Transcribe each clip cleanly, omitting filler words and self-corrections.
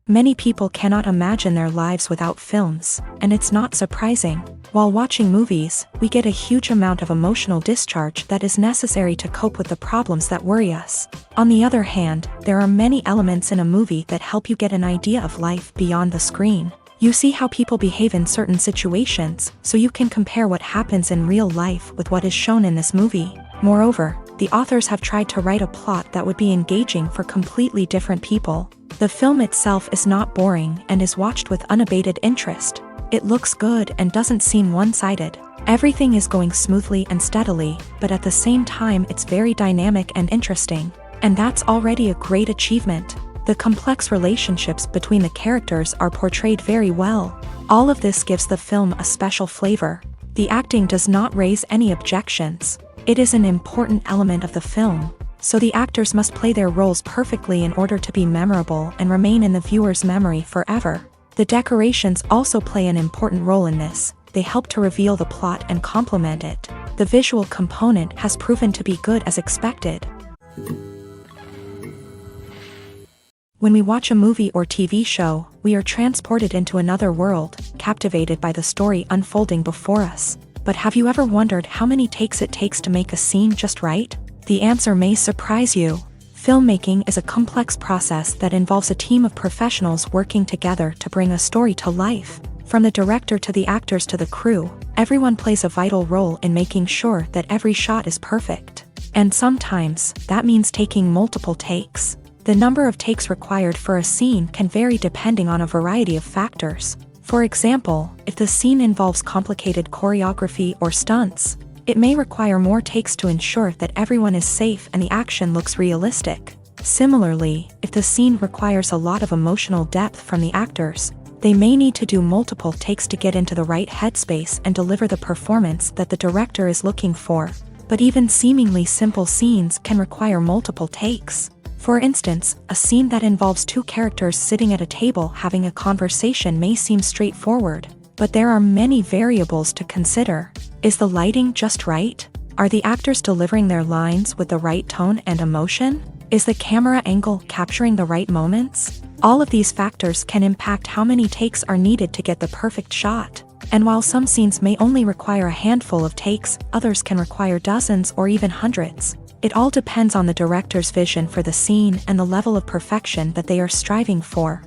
Many people cannot imagine their lives without films, and it's not surprising. While watching movies, we get a huge amount of emotional discharge that is necessary to cope with the problems that worry us. On the other hand, there are many elements in a movie that help you get an idea of life beyond the screen. You see how people behave in certain situations, so you can compare what happens in real life with what is shown in this movie. Moreover, the authors have tried to write a plot that would be engaging for completely different people. The film itself is not boring and is watched with unabated interest. It looks good and doesn't seem one-sided. Everything is going smoothly and steadily, but at the same time it's very dynamic and interesting. And that's already a great achievement. The complex relationships between the characters are portrayed very well. All of this gives the film a special flavor. The acting does not raise any objections. It is an important element of the film, so the actors must play their roles perfectly in order to be memorable and remain in the viewer's memory forever. The decorations also play an important role in this. They help to reveal the plot and complement it. The visual component has proven to be good as expected. When we watch a movie or TV show, we are transported into another world, captivated by the story unfolding before us. But have you ever wondered how many takes it takes to make a scene just right? The answer may surprise you. Filmmaking is a complex process that involves a team of professionals working together to bring a story to life. From the director to the actors to the crew, everyone plays a vital role in making sure that every shot is perfect. And sometimes, that means taking multiple takes. The number of takes required for a scene can vary depending on a variety of factors. For example, if the scene involves complicated choreography or stunts, it may require more takes to ensure that everyone is safe and the action looks realistic. Similarly, if the scene requires a lot of emotional depth from the actors, they may need to do multiple takes to get into the right headspace and deliver the performance that the director is looking for. But even seemingly simple scenes can require multiple takes. For instance, a scene that involves two characters sitting at a table having a conversation may seem straightforward, but there are many variables to consider. Is the lighting just right? Are the actors delivering their lines with the right tone and emotion? Is the camera angle capturing the right moments? All of these factors can impact how many takes are needed to get the perfect shot. And while some scenes may only require a handful of takes, others can require dozens or even hundreds. It all depends on the director's vision for the scene and the level of perfection that they are striving for.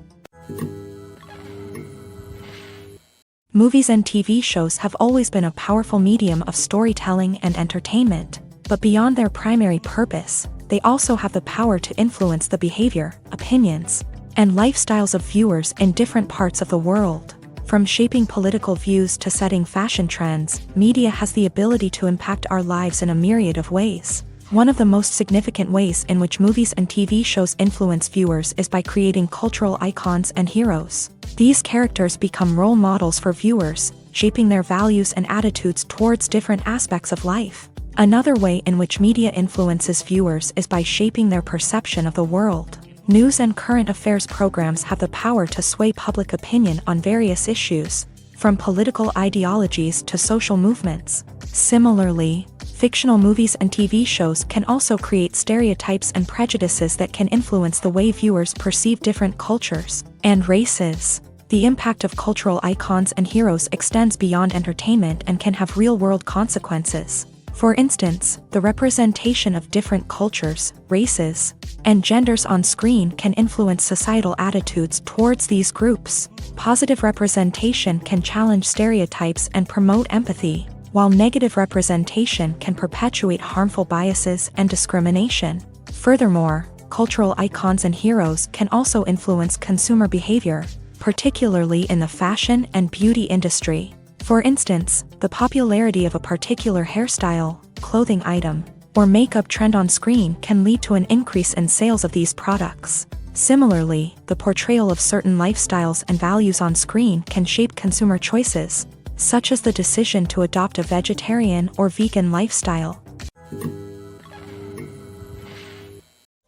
Movies and TV shows have always been a powerful medium of storytelling and entertainment, but beyond their primary purpose, they also have the power to influence the behavior, opinions, and lifestyles of viewers in different parts of the world. From shaping political views to setting fashion trends, media has the ability to impact our lives in a myriad of ways. One of the most significant ways in which movies and TV shows influence viewers is by creating cultural icons and heroes. These characters become role models for viewers, shaping their values and attitudes towards different aspects of life. Another way in which media influences viewers is by shaping their perception of the world. News and current affairs programs have the power to sway public opinion on various issues, from political ideologies to social movements. Similarly, fictional movies and TV shows can also create stereotypes and prejudices that can influence the way viewers perceive different cultures and races. The impact of cultural icons and heroes extends beyond entertainment and can have real-world consequences. For instance, the representation of different cultures, races, and genders on screen can influence societal attitudes towards these groups. Positive representation can challenge stereotypes and promote empathy, while negative representation can perpetuate harmful biases and discrimination. Furthermore, cultural icons and heroes can also influence consumer behavior, particularly in the fashion and beauty industry. For instance, the popularity of a particular hairstyle, clothing item, or makeup trend on screen can lead to an increase in sales of these products. Similarly, the portrayal of certain lifestyles and values on screen can shape consumer choices, such as the decision to adopt a vegetarian or vegan lifestyle.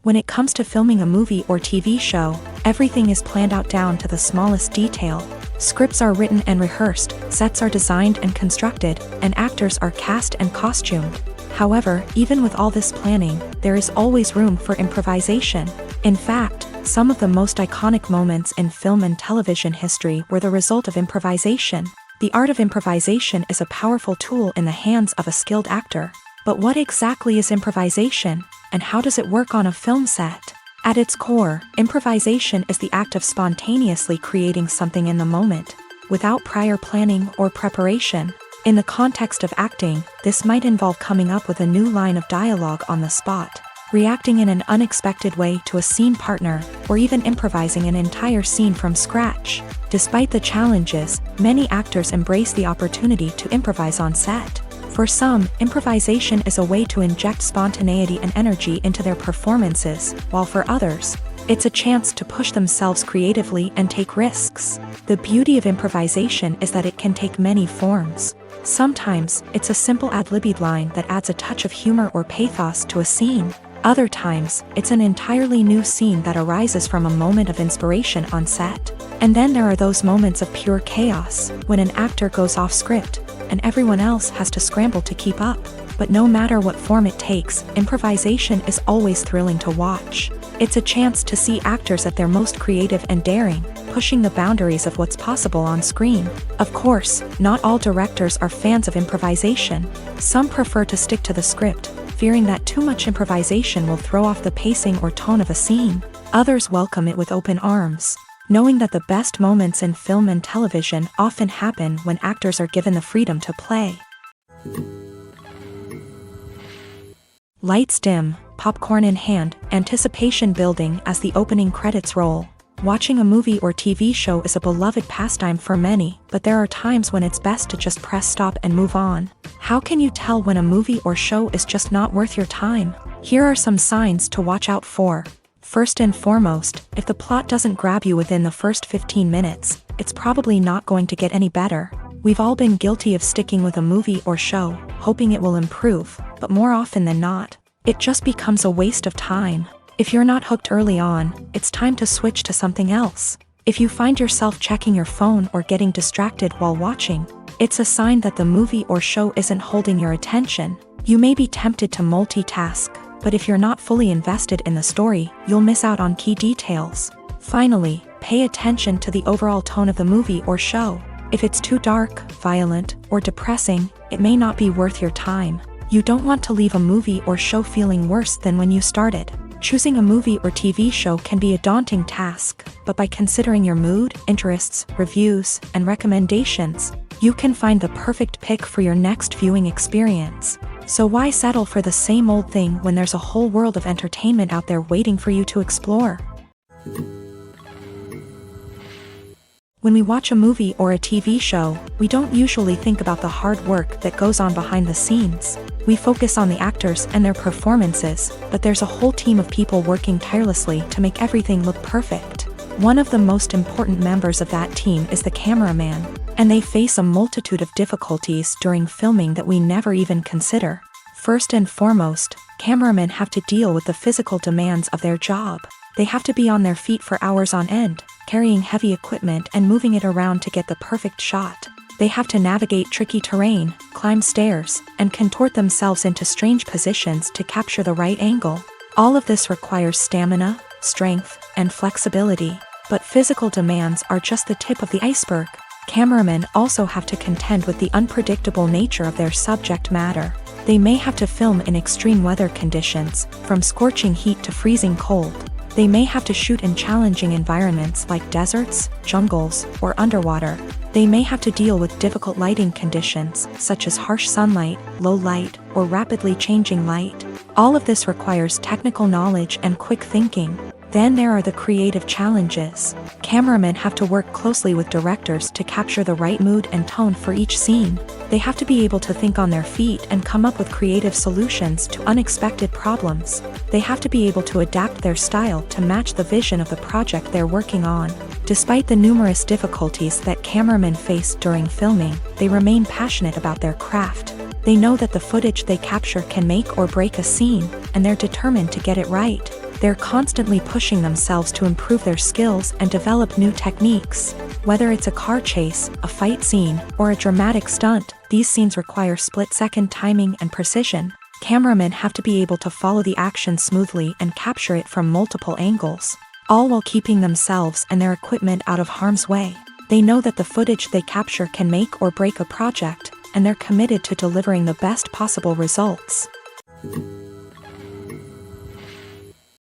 When it comes to filming a movie or TV show, everything is planned out down to the smallest detail. Scripts are written and rehearsed, sets are designed and constructed, and actors are cast and costumed. However, even with all this planning, there is always room for improvisation. In fact, Some of the most iconic moments in film and television history were the result of improvisation. The art of improvisation is a powerful tool in the hands of a skilled actor. But what exactly is improvisation, and how does it work on a film set? At its core, improvisation is the act of spontaneously creating something in the moment, without prior planning or preparation. In the context of acting, this might involve coming up with a new line of dialogue on the spot, reacting in an unexpected way to a scene partner, or even improvising an entire scene from scratch. Despite the challenges, many actors embrace the opportunity to improvise on set. For some, improvisation is a way to inject spontaneity and energy into their performances, while for others, it's a chance to push themselves creatively and take risks. The beauty of improvisation is that it can take many forms. Sometimes, it's a simple ad-libbed line that adds a touch of humor or pathos to a scene. Other times, it's an entirely new scene that arises from a moment of inspiration on set. And then there are those moments of pure chaos, when an actor goes off script, and everyone else has to scramble to keep up. But no matter what form it takes, improvisation is always thrilling to watch. It's a chance to see actors at their most creative and daring, pushing the boundaries of what's possible on screen. Of course, not all directors are fans of improvisation. Some prefer to stick to the script, fearing that too much improvisation will throw off the pacing or tone of a scene. Others welcome it with open arms, knowing that the best moments in film and television often happen when actors are given the freedom to play. Lights dim, popcorn in hand, anticipation building as the opening credits roll. Watching a movie or TV show is a beloved pastime for many, but there are times when it's best to just press stop and move on. How can you tell when a movie or show is just not worth your time? Here are some signs to watch out for. First and foremost, if the plot doesn't grab you within the first 15 minutes, it's probably not going to get any better. We've all been guilty of sticking with a movie or show, hoping it will improve, but more often than not, it just becomes a waste of time. If you're not hooked early on, it's time to switch to something else. If you find yourself checking your phone or getting distracted while watching, it's a sign that the movie or show isn't holding your attention. You may be tempted to multitask, but if you're not fully invested in the story, you'll miss out on key details. Finally, pay attention to the overall tone of the movie or show. If it's too dark, violent, or depressing, it may not be worth your time. You don't want to leave a movie or show feeling worse than when you started. Choosing a movie or TV show can be a daunting task, but by considering your mood, interests, reviews, and recommendations, you can find the perfect pick for your next viewing experience. So why settle for the same old thing when there's a whole world of entertainment out there waiting for you to explore? When we watch a movie or a TV show, we don't usually think about the hard work that goes on behind the scenes. We focus on the actors and their performances, but there's a whole team of people working tirelessly to make everything look perfect. One of the most important members of that team is the cameraman, and they face a multitude of difficulties during filming that we never even consider. First and foremost, cameramen have to deal with the physical demands of their job. They have to be on their feet for hours on end, carrying heavy equipment and moving it around to get the perfect shot. They have to navigate tricky terrain, climb stairs, and contort themselves into strange positions to capture the right angle. All of this requires stamina, strength, and flexibility. But physical demands are just the tip of the iceberg. Cameramen also have to contend with the unpredictable nature of their subject matter. They may have to film in extreme weather conditions, from scorching heat to freezing cold. They may have to shoot in challenging environments like deserts, jungles, or underwater. They may have to deal with difficult lighting conditions, such as harsh sunlight, low light, or rapidly changing light. All of this requires technical knowledge and quick thinking. Then there are the creative challenges. Cameramen have to work closely with directors to capture the right mood and tone for each scene. They have to be able to think on their feet and come up with creative solutions to unexpected problems. They have to be able to adapt their style to match the vision of the project they're working on. Despite the numerous difficulties that cameramen face during filming, they remain passionate about their craft. They know that the footage they capture can make or break a scene, and they're determined to get it right. They're constantly pushing themselves to improve their skills and develop new techniques. Whether it's a car chase, a fight scene, or a dramatic stunt, these scenes require split-second timing and precision. Cameramen have to be able to follow the action smoothly and capture it from multiple angles. all while keeping themselves and their equipment out of harm's way. They know that the footage they capture can make or break a project, and they're committed to delivering the best possible results.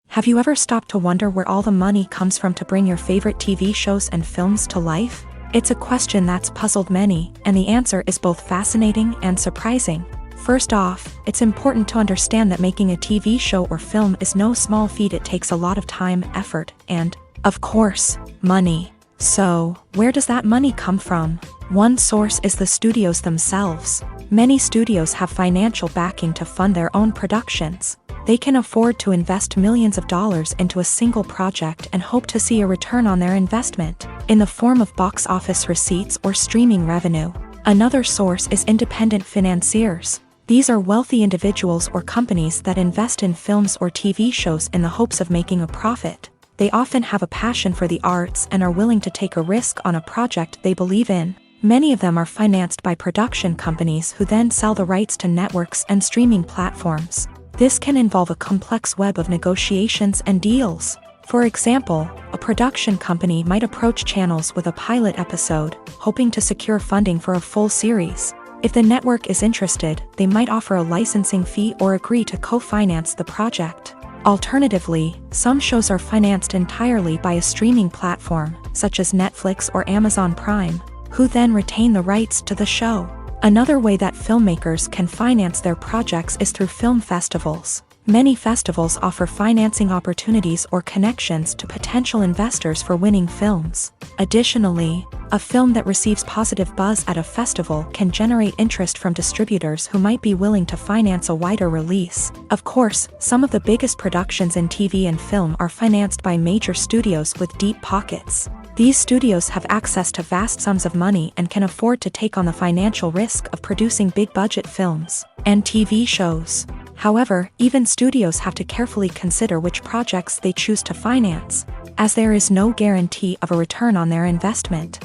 Have you ever stopped to wonder where all the money comes from to bring your favorite TV shows and films to life? It's a question that's puzzled many, and the answer is both fascinating and surprising. First off, it's important to understand that making a TV show or film is no small feat. It takes a lot of time, effort, and, of course, money. So, where does that money come from? One source is the studios themselves. Many studios have financial backing to fund their own productions. They can afford to invest millions of dollars into a single project and hope to see a return on their investment, in the form of box office receipts or streaming revenue. Another source is independent financiers. These are wealthy individuals or companies that invest in films or TV shows in the hopes of making a profit. They often have a passion for the arts and are willing to take a risk on a project they believe in. Many of them are financed by production companies who then sell the rights to networks and streaming platforms. This can involve a complex web of negotiations and deals. For example, a production company might approach channels with a pilot episode, hoping to secure funding for a full series. If the network is interested, they might offer a licensing fee or agree to co-finance the project. Alternatively, some shows are financed entirely by a streaming platform, such as Netflix or Amazon Prime, who then retain the rights to the show. Another way that filmmakers can finance their projects is through film festivals. Many festivals offer financing opportunities or connections to potential investors for winning films. Additionally, a film that receives positive buzz at a festival can generate interest from distributors who might be willing to finance a wider release. Of course, some of the biggest productions in TV and film are financed by major studios with deep pockets. These studios have access to vast sums of money and can afford to take on the financial risk of producing big-budget films and TV shows. However, even studios have to carefully consider which projects they choose to finance, as there is no guarantee of a return on their investment.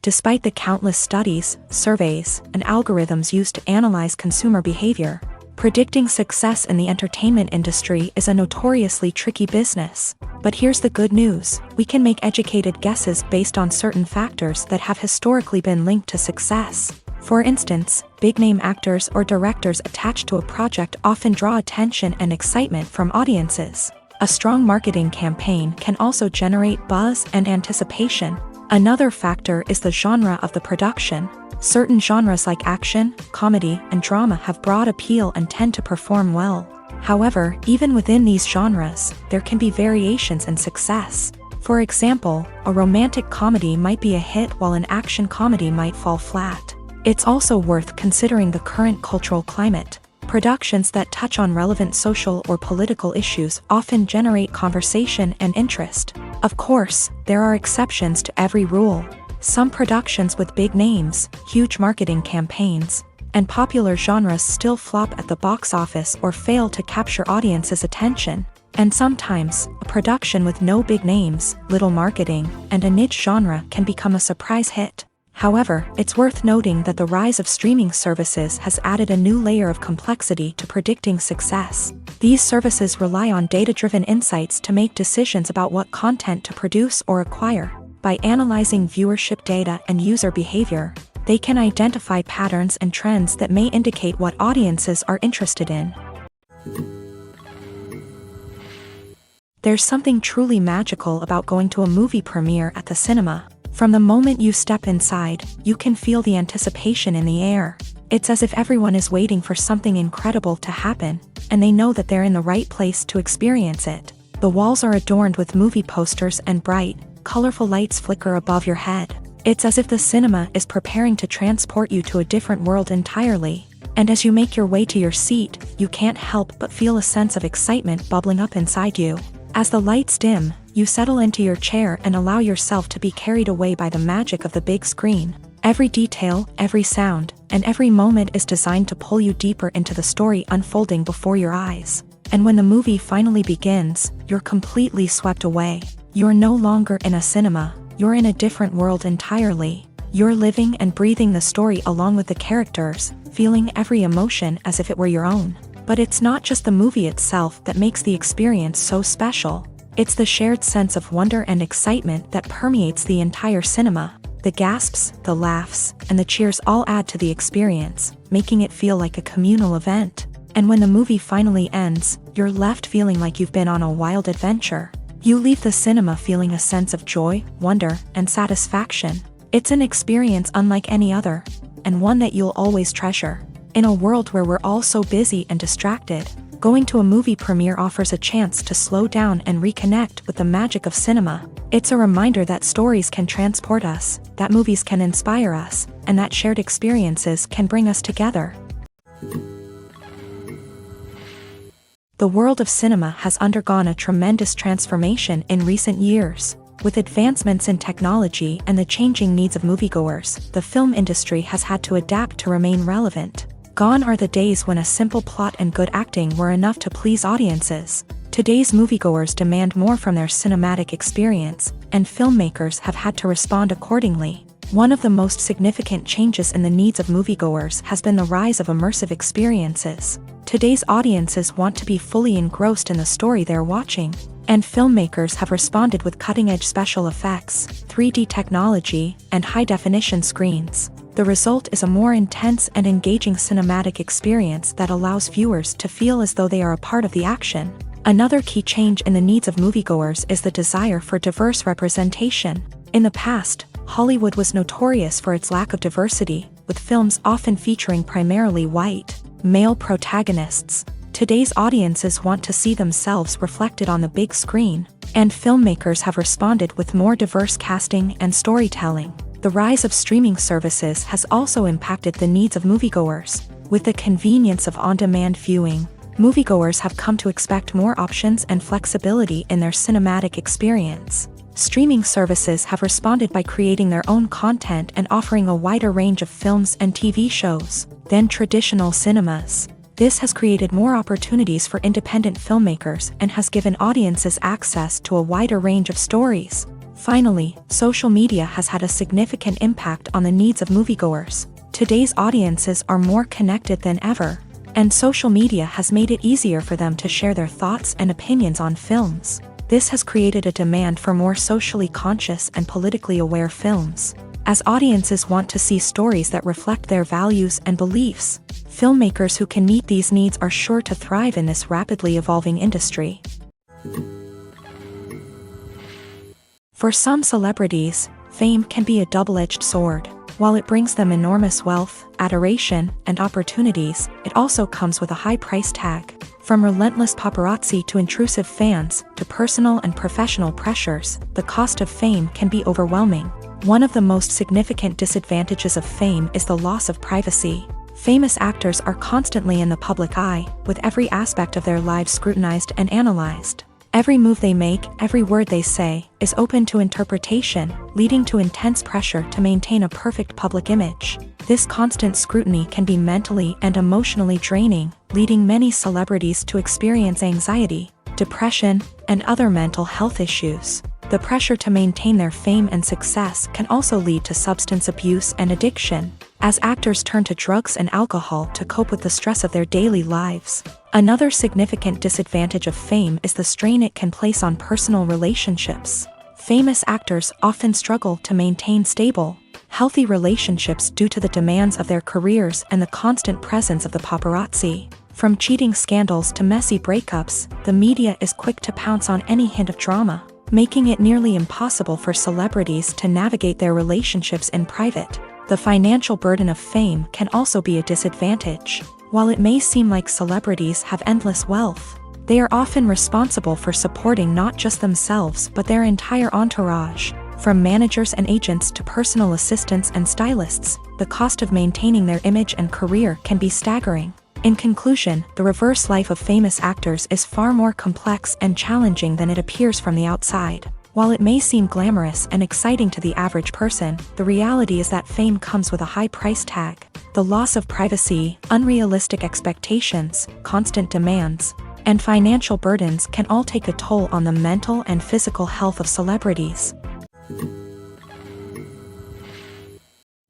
Despite the countless studies, surveys, and algorithms used to analyze consumer behavior, predicting success in the entertainment industry is a notoriously tricky business. But here's the good news: we can make educated guesses based on certain factors that have historically been linked to success. For instance, big-name actors or directors attached to a project often draw attention and excitement from audiences. A strong marketing campaign can also generate buzz and anticipation. Another factor is the genre of the production. Certain genres like action, comedy, and drama have broad appeal and tend to perform well. However, even within these genres, there can be variations in success. For example, a romantic comedy might be a hit while an action comedy might fall flat. It's also worth considering the current cultural climate. Productions that touch on relevant social or political issues often generate conversation and interest. Of course, there are exceptions to every rule. Some productions with big names, huge marketing campaigns, and popular genres still flop at the box office or fail to capture audiences' attention. And sometimes, a production with no big names, little marketing, and a niche genre can become a surprise hit. However, it's worth noting that the rise of streaming services has added a new layer of complexity to predicting success. These services rely on data-driven insights to make decisions about what content to produce or acquire. By analyzing viewership data and user behavior, they can identify patterns and trends that may indicate what audiences are interested in. There's something truly magical about going to a movie premiere at the cinema. From the moment you step inside, you can feel the anticipation in the air. It's as if everyone is waiting for something incredible to happen, and they know that they're in the right place to experience it. The walls are adorned with movie posters and bright, colorful lights flicker above your head. It's as if the cinema is preparing to transport you to a different world entirely. And as you make your way to your seat, you can't help but feel a sense of excitement bubbling up inside you. As the lights dim, you settle into your chair and allow yourself to be carried away by the magic of the big screen. Every detail, every sound, and every moment is designed to pull you deeper into the story unfolding before your eyes. And when the movie finally begins, you're completely swept away. You're no longer in a cinema, you're in a different world entirely. You're living and breathing the story along with the characters, feeling every emotion as if it were your own. But it's not just the movie itself that makes the experience so special. It's the shared sense of wonder and excitement that permeates the entire cinema. The gasps, the laughs, and the cheers all add to the experience, making it feel like a communal event. And when the movie finally ends, you're left feeling like you've been on a wild adventure. You leave the cinema feeling a sense of joy, wonder, and satisfaction. It's an experience unlike any other, and one that you'll always treasure. In a world where we're all so busy and distracted, going to a movie premiere offers a chance to slow down and reconnect with the magic of cinema. It's a reminder that stories can transport us, that movies can inspire us, and that shared experiences can bring us together. The world of cinema has undergone a tremendous transformation in recent years. With advancements in technology and the changing needs of moviegoers, the film industry has had to adapt to remain relevant. Gone are the days when a simple plot and good acting were enough to please audiences. Today's moviegoers demand more from their cinematic experience, and filmmakers have had to respond accordingly. One of the most significant changes in the needs of moviegoers has been the rise of immersive experiences. Today's audiences want to be fully engrossed in the story they're watching, and filmmakers have responded with cutting-edge special effects, 3D technology, and high-definition screens. The result is a more intense and engaging cinematic experience that allows viewers to feel as though they are a part of the action. Another key change in the needs of moviegoers is the desire for diverse representation. In the past, Hollywood was notorious for its lack of diversity, with films often featuring primarily white, male protagonists. Today's audiences want to see themselves reflected on the big screen, and filmmakers have responded with more diverse casting and storytelling. The rise of streaming services has also impacted the needs of moviegoers. With the convenience of on-demand viewing, moviegoers have come to expect more options and flexibility in their cinematic experience. Streaming services have responded by creating their own content and offering a wider range of films and TV shows than traditional cinemas. This has created more opportunities for independent filmmakers and has given audiences access to a wider range of stories. Finally, social media has had a significant impact on the needs of moviegoers. Today's audiences are more connected than ever, and social media has made it easier for them to share their thoughts and opinions on films. This has created a demand for more socially conscious and politically aware films. As audiences want to see stories that reflect their values and beliefs, filmmakers who can meet these needs are sure to thrive in this rapidly evolving industry. For some celebrities, fame can be a double-edged sword. While it brings them enormous wealth, adoration, and opportunities, it also comes with a high price tag. From relentless paparazzi to intrusive fans, to personal and professional pressures, the cost of fame can be overwhelming. One of the most significant disadvantages of fame is the loss of privacy. Famous actors are constantly in the public eye, with every aspect of their lives scrutinized and analyzed. Every move they make, every word they say, is open to interpretation, leading to intense pressure to maintain a perfect public image. This constant scrutiny can be mentally and emotionally draining, leading many celebrities to experience anxiety, depression, and other mental health issues. The pressure to maintain their fame and success can also lead to substance abuse and addiction, as actors turn to drugs and alcohol to cope with the stress of their daily lives. Another significant disadvantage of fame is the strain it can place on personal relationships. Famous actors often struggle to maintain stable, healthy relationships due to the demands of their careers and the constant presence of the paparazzi. From cheating scandals to messy breakups, the media is quick to pounce on any hint of drama, making it nearly impossible for celebrities to navigate their relationships in private. The financial burden of fame can also be a disadvantage. While it may seem like celebrities have endless wealth, they are often responsible for supporting not just themselves but their entire entourage. From managers and agents to personal assistants and stylists, the cost of maintaining their image and career can be staggering. In conclusion, the reverse life of famous actors is far more complex and challenging than it appears from the outside. While it may seem glamorous and exciting to the average person, the reality is that fame comes with a high price tag. The loss of privacy, unrealistic expectations, constant demands, and financial burdens can all take a toll on the mental and physical health of celebrities.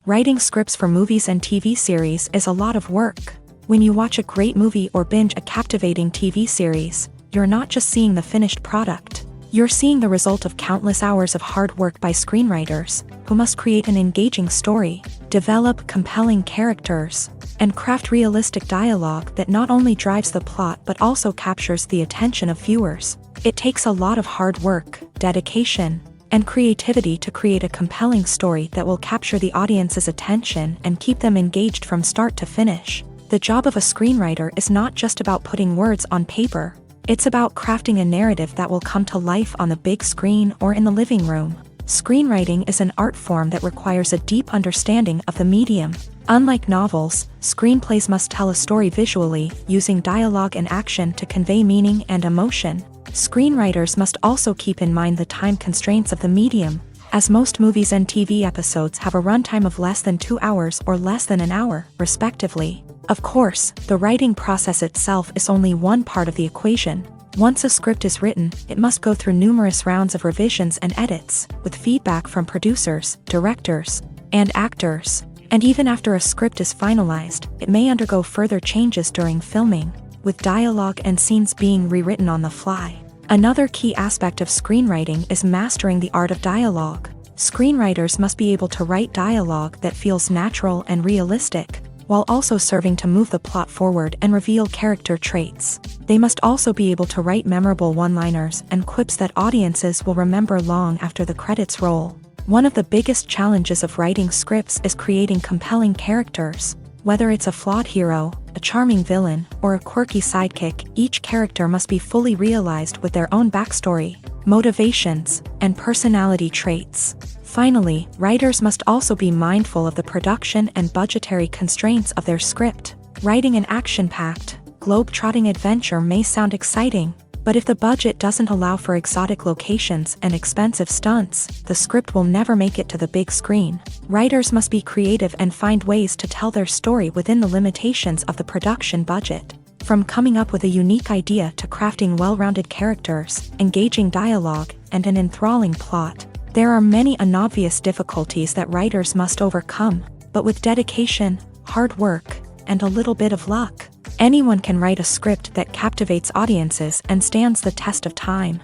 Writing scripts for movies and TV series is a lot of work. When you watch a great movie or binge a captivating TV series, you're not just seeing the finished product. You're seeing the result of countless hours of hard work by screenwriters, who must create an engaging story, develop compelling characters, and craft realistic dialogue that not only drives the plot but also captures the attention of viewers. It takes a lot of hard work, dedication, and creativity to create a compelling story that will capture the audience's attention and keep them engaged from start to finish. The job of a screenwriter is not just about putting words on paper. It's about crafting a narrative that will come to life on the big screen or in the living room. Screenwriting is an art form that requires a deep understanding of the medium. Unlike novels, screenplays must tell a story visually, using dialogue and action to convey meaning and emotion. Screenwriters must also keep in mind the time constraints of the medium, as most movies and TV episodes have a runtime of less than 2 hours or less than an hour, respectively. Of course, the writing process itself is only one part of the equation. Once a script is written, it must go through numerous rounds of revisions and edits, with feedback from producers, directors, and actors. And even after a script is finalized, it may undergo further changes during filming, with dialogue and scenes being rewritten on the fly. Another key aspect of screenwriting is mastering the art of dialogue. Screenwriters must be able to write dialogue that feels natural and realistic, while also serving to move the plot forward and reveal character traits. They must also be able to write memorable one-liners and quips that audiences will remember long after the credits roll. One of the biggest challenges of writing scripts is creating compelling characters. Whether it's a flawed hero, a charming villain, or a quirky sidekick, each character must be fully realized with their own backstory, motivations, and personality traits. Finally, writers must also be mindful of the production and budgetary constraints of their script. Writing an action-packed, globe-trotting adventure may sound exciting, but if the budget doesn't allow for exotic locations and expensive stunts, the script will never make it to the big screen. Writers must be creative and find ways to tell their story within the limitations of the production budget. From coming up with a unique idea to crafting well-rounded characters, engaging dialogue, and an enthralling plot, there are many unobvious difficulties that writers must overcome, but with dedication, hard work, and a little bit of luck, anyone can write a script that captivates audiences and stands the test of time.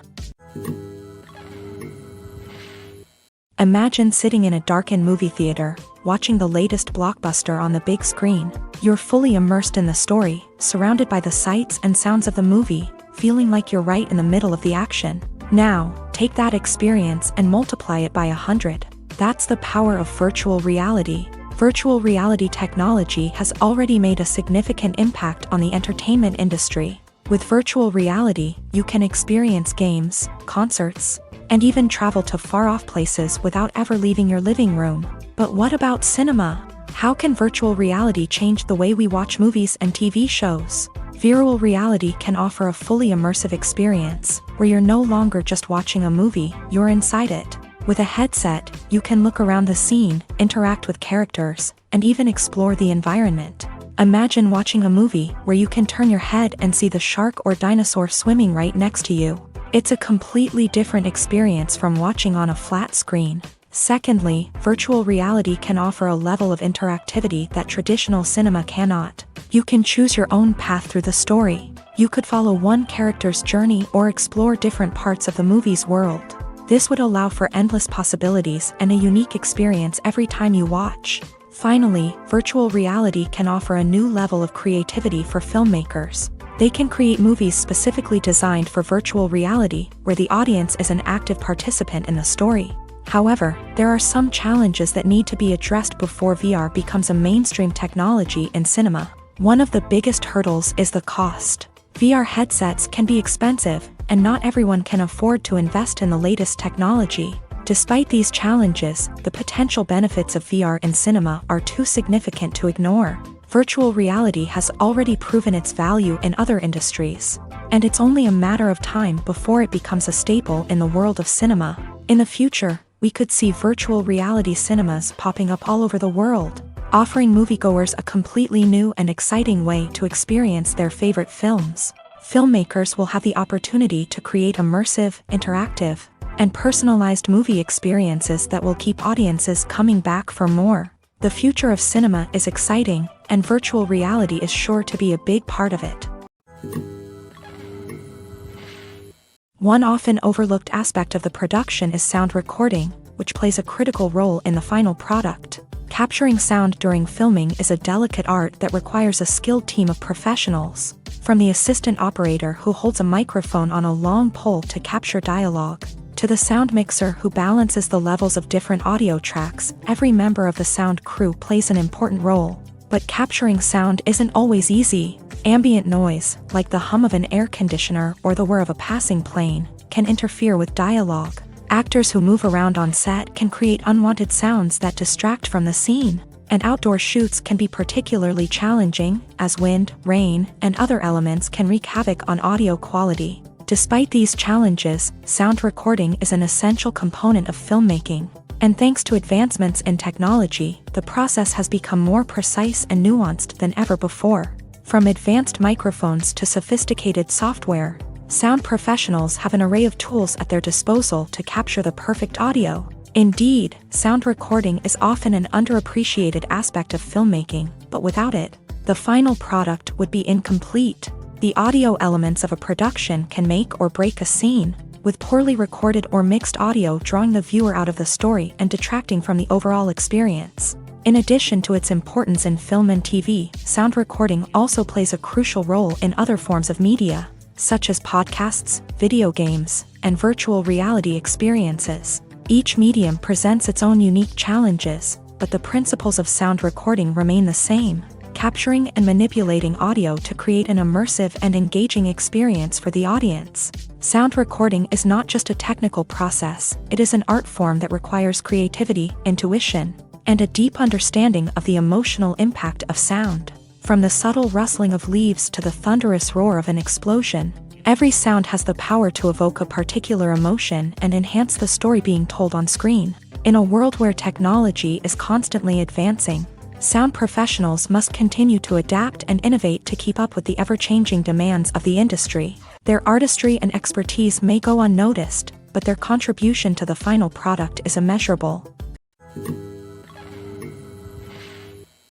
Imagine sitting in a darkened movie theater, watching the latest blockbuster on the big screen. You're fully immersed in the story, surrounded by the sights and sounds of the movie, feeling like you're right in the middle of the action. Now, take that experience and multiply it by 100. That's the power of virtual reality. Virtual reality technology has already made a significant impact on the entertainment industry. With virtual reality, you can experience games, concerts, and even travel to far-off places without ever leaving your living room. But what about cinema? How can virtual reality change the way we watch movies and TV shows? Virtual reality can offer a fully immersive experience, where you're no longer just watching a movie, you're inside it. With a headset, you can look around the scene, interact with characters, and even explore the environment. Imagine watching a movie where you can turn your head and see the shark or dinosaur swimming right next to you. It's a completely different experience from watching on a flat screen. Secondly, virtual reality can offer a level of interactivity that traditional cinema cannot. You can choose your own path through the story. You could follow one character's journey or explore different parts of the movie's world. This would allow for endless possibilities and a unique experience every time you watch. Finally, virtual reality can offer a new level of creativity for filmmakers. They can create movies specifically designed for virtual reality, where the audience is an active participant in the story. However, there are some challenges that need to be addressed before VR becomes a mainstream technology in cinema. One of the biggest hurdles is the cost. VR headsets can be expensive, and not everyone can afford to invest in the latest technology. Despite these challenges, the potential benefits of VR in cinema are too significant to ignore. Virtual reality has already proven its value in other industries, and it's only a matter of time before it becomes a staple in the world of cinema. In the future, we could see virtual reality cinemas popping up all over the world, offering moviegoers a completely new and exciting way to experience their favorite films. Filmmakers will have the opportunity to create immersive, interactive, and personalized movie experiences that will keep audiences coming back for more. The future of cinema is exciting, and virtual reality is sure to be a big part of it. One often overlooked aspect of the production is sound recording, which plays a critical role in the final product. Capturing sound during filming is a delicate art that requires a skilled team of professionals, from the assistant operator who holds a microphone on a long pole to capture dialogue, to the sound mixer who balances the levels of different audio tracks. Every member of the sound crew plays an important role. But capturing sound isn't always easy. Ambient noise, like the hum of an air conditioner or the whir of a passing plane, can interfere with dialogue. Actors who move around on set can create unwanted sounds that distract from the scene. And outdoor shoots can be particularly challenging, as wind, rain, and other elements can wreak havoc on audio quality. Despite these challenges, sound recording is an essential component of filmmaking. And thanks to advancements in technology, the process has become more precise and nuanced than ever before. From advanced microphones to sophisticated software, sound professionals have an array of tools at their disposal to capture the perfect audio. Indeed, sound recording is often an underappreciated aspect of filmmaking, but without it, the final product would be incomplete. The audio elements of a production can make or break a scene, with poorly recorded or mixed audio drawing the viewer out of the story and detracting from the overall experience. In addition to its importance in film and TV, sound recording also plays a crucial role in other forms of media, such as podcasts, video games, and virtual reality experiences. Each medium presents its own unique challenges, but the principles of sound recording remain the same: capturing and manipulating audio to create an immersive and engaging experience for the audience. Sound recording is not just a technical process, it is an art form that requires creativity, intuition, and a deep understanding of the emotional impact of sound. From the subtle rustling of leaves to the thunderous roar of an explosion, every sound has the power to evoke a particular emotion and enhance the story being told on screen. In a world where technology is constantly advancing, sound professionals must continue to adapt and innovate to keep up with the ever-changing demands of the industry. Their artistry and expertise may go unnoticed, but their contribution to the final product is immeasurable.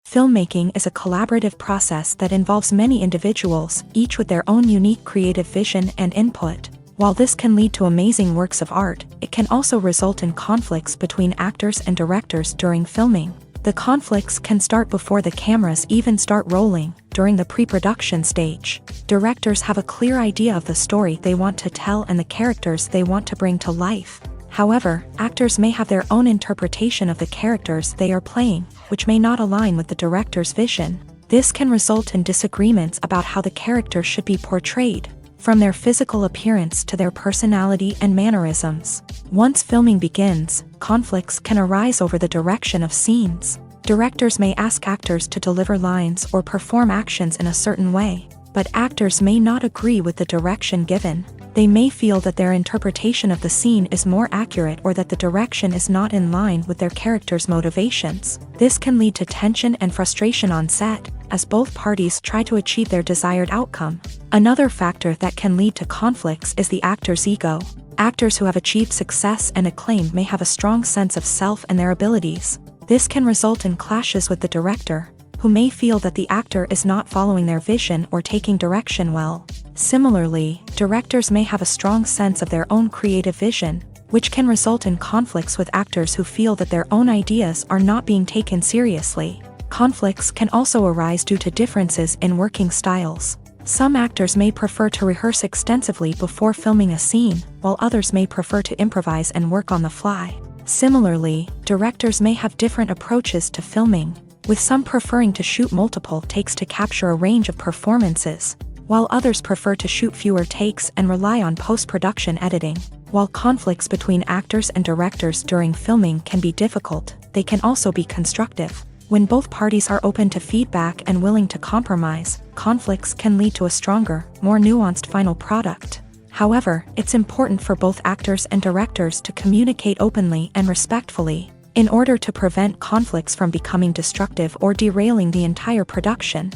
Filmmaking is a collaborative process that involves many individuals, each with their own unique creative vision and input. While this can lead to amazing works of art, it can also result in conflicts between actors and directors during filming. The conflicts can start before the cameras even start rolling, during the pre-production stage. Directors have a clear idea of the story they want to tell and the characters they want to bring to life. However, actors may have their own interpretation of the characters they are playing, which may not align with the director's vision. This can result in disagreements about how the character should be portrayed, from their physical appearance to their personality and mannerisms. Once filming begins, conflicts can arise over the direction of scenes. Directors may ask actors to deliver lines or perform actions in a certain way, but actors may not agree with the direction given. They may feel that their interpretation of the scene is more accurate or that the direction is not in line with their character's motivations. This can lead to tension and frustration on set, as both parties try to achieve their desired outcome. Another factor that can lead to conflicts is the actor's ego. Actors who have achieved success and acclaim may have a strong sense of self and their abilities. This can result in clashes with the director, who may feel that the actor is not following their vision or taking direction well. Similarly, directors may have a strong sense of their own creative vision, which can result in conflicts with actors who feel that their own ideas are not being taken seriously. Conflicts can also arise due to differences in working styles. Some actors may prefer to rehearse extensively before filming a scene, while others may prefer to improvise and work on the fly. Similarly, directors may have different approaches to filming, with some preferring to shoot multiple takes to capture a range of performances, while others prefer to shoot fewer takes and rely on post-production editing. While conflicts between actors and directors during filming can be difficult, they can also be constructive. When both parties are open to feedback and willing to compromise, conflicts can lead to a stronger, more nuanced final product. However, it's important for both actors and directors to communicate openly and respectfully, in order to prevent conflicts from becoming destructive or derailing the entire production.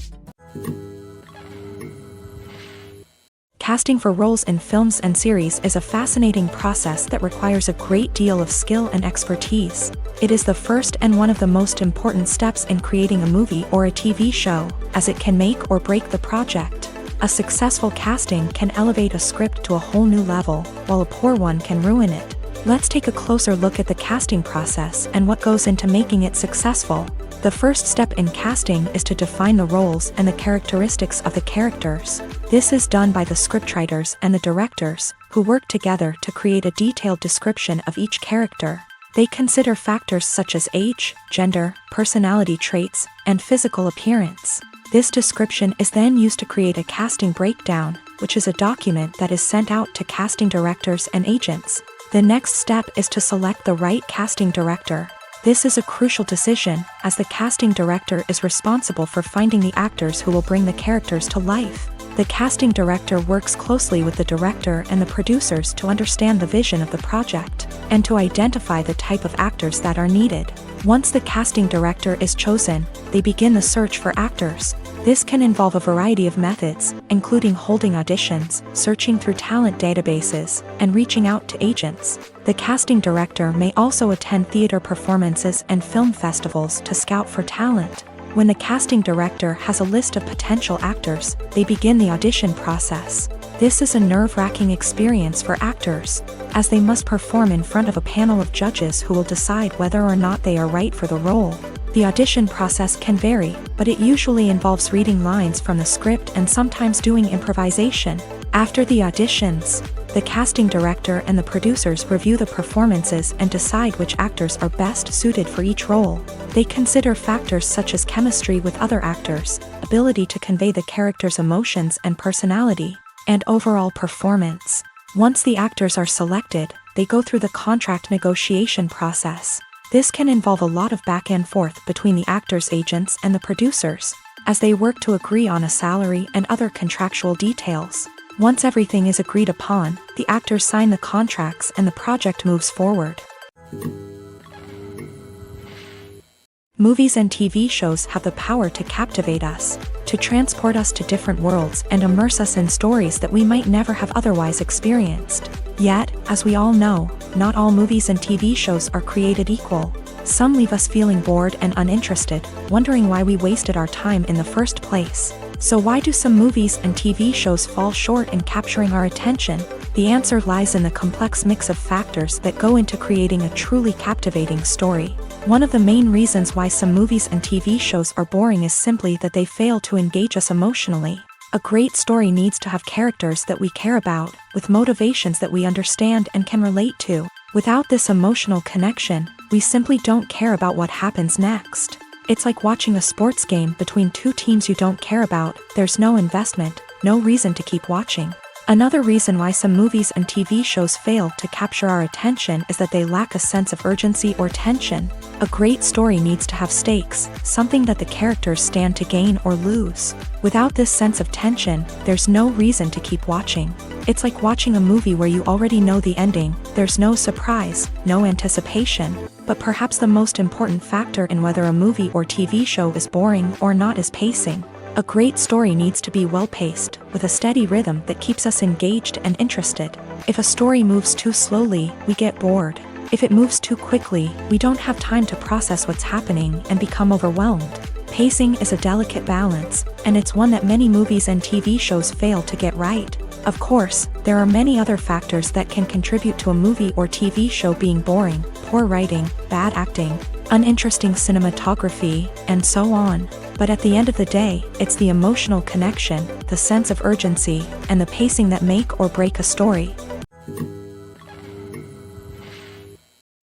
Casting for roles in films and series is a fascinating process that requires a great deal of skill and expertise. It is the first and one of the most important steps in creating a movie or a TV show, as it can make or break the project. A successful casting can elevate a script to a whole new level, while a poor one can ruin it. Let's take a closer look at the casting process and what goes into making it successful. The first step in casting is to define the roles and the characteristics of the characters. This is done by the scriptwriters and the directors, who work together to create a detailed description of each character. They consider factors such as age, gender, personality traits, and physical appearance. This description is then used to create a casting breakdown, which is a document that is sent out to casting directors and agents. The next step is to select the right casting director. This is a crucial decision, as the casting director is responsible for finding the actors who will bring the characters to life. The casting director works closely with the director and the producers to understand the vision of the project, and to identify the type of actors that are needed. Once the casting director is chosen, they begin the search for actors. This can involve a variety of methods, including holding auditions, searching through talent databases, and reaching out to agents. The casting director may also attend theater performances and film festivals to scout for talent. When the casting director has a list of potential actors, they begin the audition process. This is a nerve-wracking experience for actors, as they must perform in front of a panel of judges who will decide whether or not they are right for the role. The audition process can vary, but it usually involves reading lines from the script and sometimes doing improvisation. After the auditions, the casting director and the producers review the performances and decide which actors are best suited for each role. They consider factors such as chemistry with other actors, ability to convey the character's emotions and personality, and overall performance. Once the actors are selected, they go through the contract negotiation process. This can involve a lot of back and forth between the actors' agents and the producers, as they work to agree on a salary and other contractual details. Once everything is agreed upon, the actors sign the contracts and the project moves forward. Movies and TV shows have the power to captivate us, to transport us to different worlds and immerse us in stories that we might never have otherwise experienced. Yet, as we all know, not all movies and TV shows are created equal. Some leave us feeling bored and uninterested, wondering why we wasted our time in the first place. So why do some movies and TV shows fall short in capturing our attention? The answer lies in the complex mix of factors that go into creating a truly captivating story. One of the main reasons why some movies and TV shows are boring is simply that they fail to engage us emotionally. A great story needs to have characters that we care about, with motivations that we understand and can relate to. Without this emotional connection, we simply don't care about what happens next. It's like watching a sports game between two teams you don't care about. There's no investment, no reason to keep watching. Another reason why some movies and TV shows fail to capture our attention is that they lack a sense of urgency or tension. A great story needs to have stakes, something that the characters stand to gain or lose. Without this sense of tension, there's no reason to keep watching. It's like watching a movie where you already know the ending. There's no surprise, no anticipation. But perhaps the most important factor in whether a movie or TV show is boring or not is pacing. A great story needs to be well-paced, with a steady rhythm that keeps us engaged and interested. If a story moves too slowly, we get bored. If it moves too quickly, we don't have time to process what's happening and become overwhelmed. Pacing is a delicate balance, and it's one that many movies and TV shows fail to get right. Of course, there are many other factors that can contribute to a movie or TV show being boring: poor writing, bad acting, uninteresting cinematography, and so on. But at the end of the day, it's the emotional connection, the sense of urgency, and the pacing that make or break a story.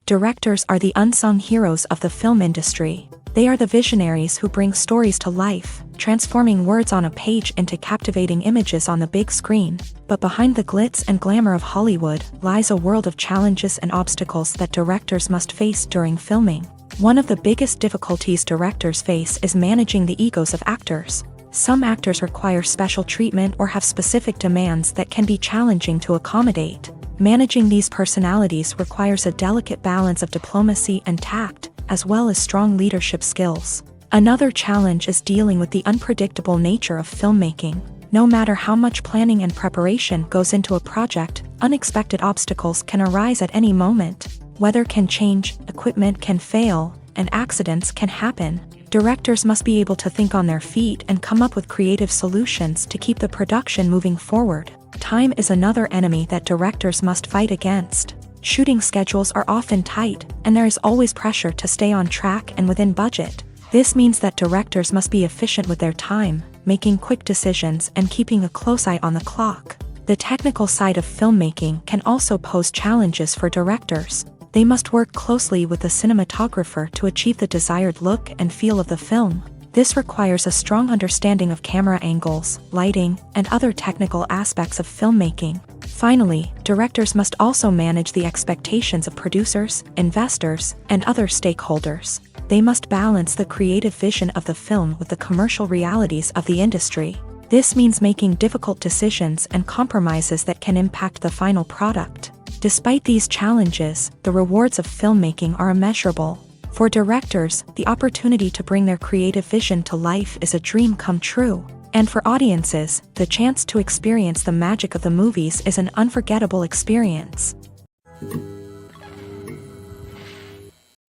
Directors are the unsung heroes of the film industry. They are the visionaries who bring stories to life, transforming words on a page into captivating images on the big screen. But behind the glitz and glamour of Hollywood lies a world of challenges and obstacles that directors must face during filming. One of the biggest difficulties directors face is managing the egos of actors. Some actors require special treatment or have specific demands that can be challenging to accommodate. Managing these personalities requires a delicate balance of diplomacy and tact, as well as strong leadership skills. Another challenge is dealing with the unpredictable nature of filmmaking. No matter how much planning and preparation goes into a project, unexpected obstacles can arise at any moment. Weather can change, equipment can fail, and accidents can happen. Directors must be able to think on their feet and come up with creative solutions to keep the production moving forward. Time is another enemy that directors must fight against. Shooting schedules are often tight, and there is always pressure to stay on track and within budget. This means that directors must be efficient with their time, making quick decisions and keeping a close eye on the clock. The technical side of filmmaking can also pose challenges for directors. They must work closely with the cinematographer to achieve the desired look and feel of the film. This requires a strong understanding of camera angles, lighting, and other technical aspects of filmmaking. Finally, directors must also manage the expectations of producers, investors, and other stakeholders. They must balance the creative vision of the film with the commercial realities of the industry. This means making difficult decisions and compromises that can impact the final product. Despite these challenges, the rewards of filmmaking are immeasurable. For directors, the opportunity to bring their creative vision to life is a dream come true. And for audiences, the chance to experience the magic of the movies is an unforgettable experience.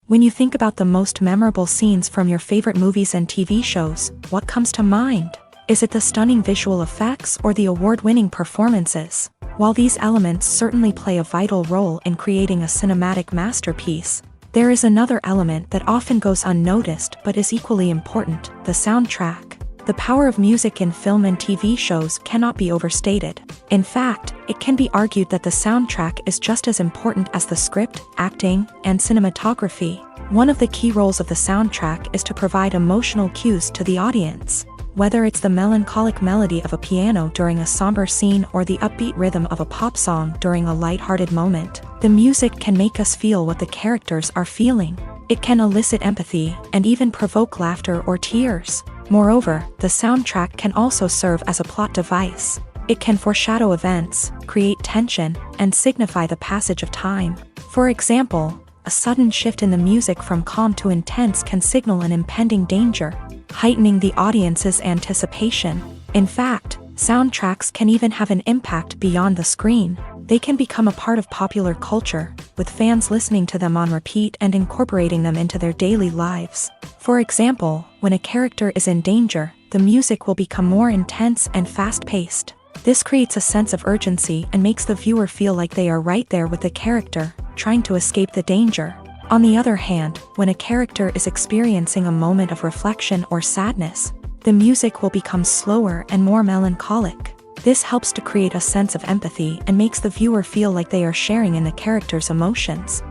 When you think about the most memorable scenes from your favorite movies and TV shows, what comes to mind? Is it the stunning visual effects or the award-winning performances? While these elements certainly play a vital role in creating a cinematic masterpiece, there is another element that often goes unnoticed but is equally important: the soundtrack. The power of music in film and TV shows cannot be overstated. In fact, it can be argued that the soundtrack is just as important as the script, acting, and cinematography. One of the key roles of the soundtrack is to provide emotional cues to the audience. Whether it's the melancholic melody of a piano during a somber scene or the upbeat rhythm of a pop song during a lighthearted moment, the music can make us feel what the characters are feeling. It can elicit empathy and even provoke laughter or tears. Moreover, the soundtrack can also serve as a plot device. It can foreshadow events, create tension, and signify the passage of time. For example, a sudden shift in the music from calm to intense can signal an impending danger, heightening the audience's anticipation. In fact, soundtracks can even have an impact beyond the screen. They can become a part of popular culture, with fans listening to them on repeat and incorporating them into their daily lives. For example, when a character is in danger, the music will become more intense and fast-paced. This creates a sense of urgency and makes the viewer feel like they are right there with the character, trying to escape the danger. On the other hand, when a character is experiencing a moment of reflection or sadness, the music will become slower and more melancholic. This helps to create a sense of empathy and makes the viewer feel like they are sharing in the character's emotions.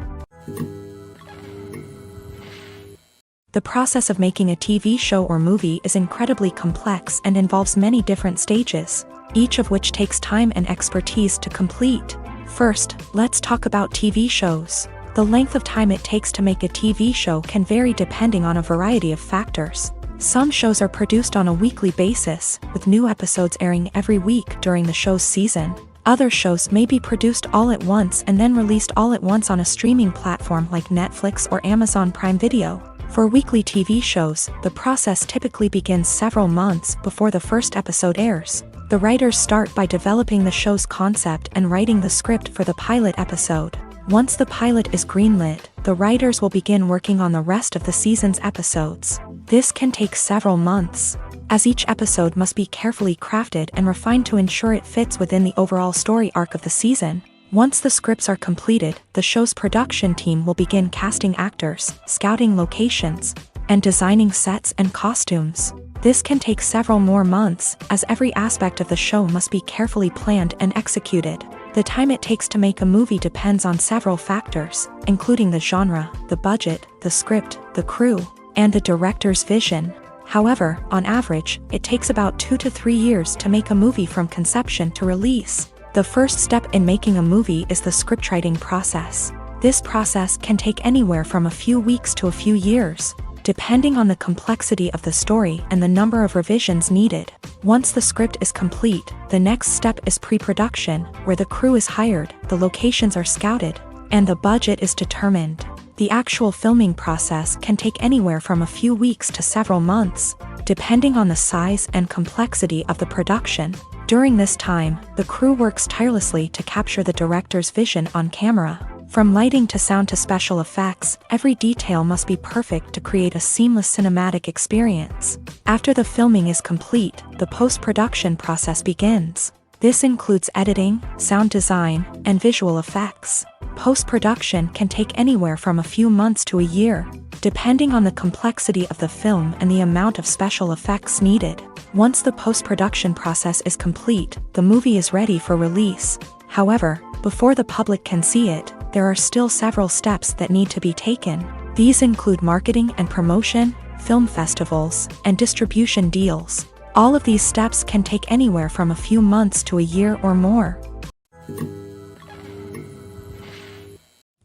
The process of making a TV show or movie is incredibly complex and involves many different stages, each of which takes time and expertise to complete. First, let's talk about TV shows. The length of time it takes to make a TV show can vary depending on a variety of factors. Some shows are produced on a weekly basis, with new episodes airing every week during the show's season. Other shows may be produced all at once and then released all at once on a streaming platform like Netflix or Amazon Prime Video. For weekly TV shows, the process typically begins several months before the first episode airs. The writers start by developing the show's concept and writing the script for the pilot episode. Once the pilot is greenlit, the writers will begin working on the rest of the season's episodes. This can take several months, as each episode must be carefully crafted and refined to ensure it fits within the overall story arc of the season. Once the scripts are completed, the show's production team will begin casting actors, scouting locations, and designing sets and costumes. This can take several more months, as every aspect of the show must be carefully planned and executed. The time it takes to make a movie depends on several factors, including the genre, the budget, the script, the crew, and the director's vision. However, on average, it takes about 2 to 3 years to make a movie from conception to release. The first step in making a movie is the scriptwriting process. This process can take anywhere from a few weeks to a few years, depending on the complexity of the story and the number of revisions needed. Once the script is complete, the next step is pre-production, where the crew is hired, the locations are scouted, and the budget is determined. The actual filming process can take anywhere from a few weeks to several months. depending on the size and complexity of the production. During this time, the crew works tirelessly to capture the director's vision on camera. From lighting to sound to special effects, every detail must be perfect to create a seamless cinematic experience. After the filming is complete, the post-production process begins. This includes editing, sound design, and visual effects. Post-production can take anywhere from a few months to a year, depending on the complexity of the film and the amount of special effects needed. Once the post-production process is complete, the movie is ready for release. However, before the public can see it, there are still several steps that need to be taken. These include marketing and promotion, film festivals, and distribution deals. All of these steps can take anywhere from a few months to a year or more.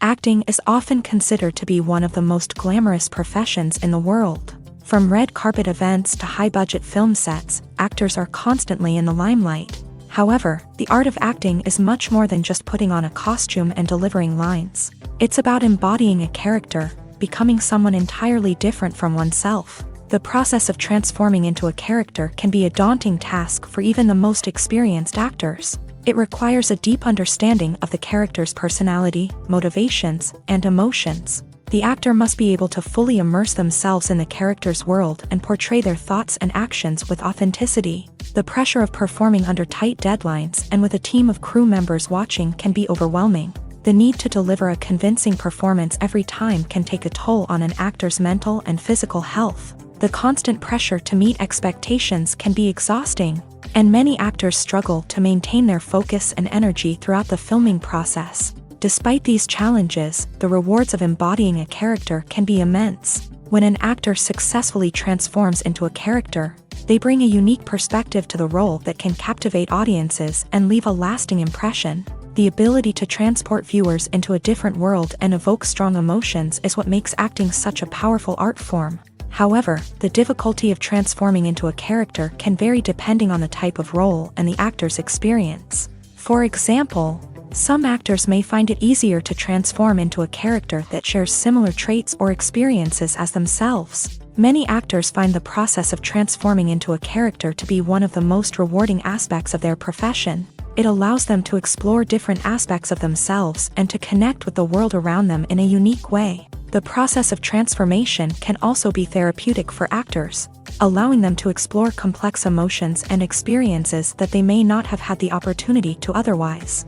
Acting is often considered to be one of the most glamorous professions in the world. From red carpet events to high-budget film sets, actors are constantly in the limelight. However, the art of acting is much more than just putting on a costume and delivering lines. It's about embodying a character, becoming someone entirely different from oneself. The process of transforming into a character can be a daunting task for even the most experienced actors. It requires a deep understanding of the character's personality, motivations, and emotions. The actor must be able to fully immerse themselves in the character's world and portray their thoughts and actions with authenticity. The pressure of performing under tight deadlines and with a team of crew members watching can be overwhelming. The need to deliver a convincing performance every time can take a toll on an actor's mental and physical health. The constant pressure to meet expectations can be exhausting, and many actors struggle to maintain their focus and energy throughout the filming process. Despite these challenges, the rewards of embodying a character can be immense. When an actor successfully transforms into a character, they bring a unique perspective to the role that can captivate audiences and leave a lasting impression. The ability to transport viewers into a different world and evoke strong emotions is what makes acting such a powerful art form. However, the difficulty of transforming into a character can vary depending on the type of role and the actor's experience. For example, some actors may find it easier to transform into a character that shares similar traits or experiences as themselves. Many actors find the process of transforming into a character to be one of the most rewarding aspects of their profession. It allows them to explore different aspects of themselves and to connect with the world around them in a unique way. The process of transformation can also be therapeutic for actors, allowing them to explore complex emotions and experiences that they may not have had the opportunity to otherwise.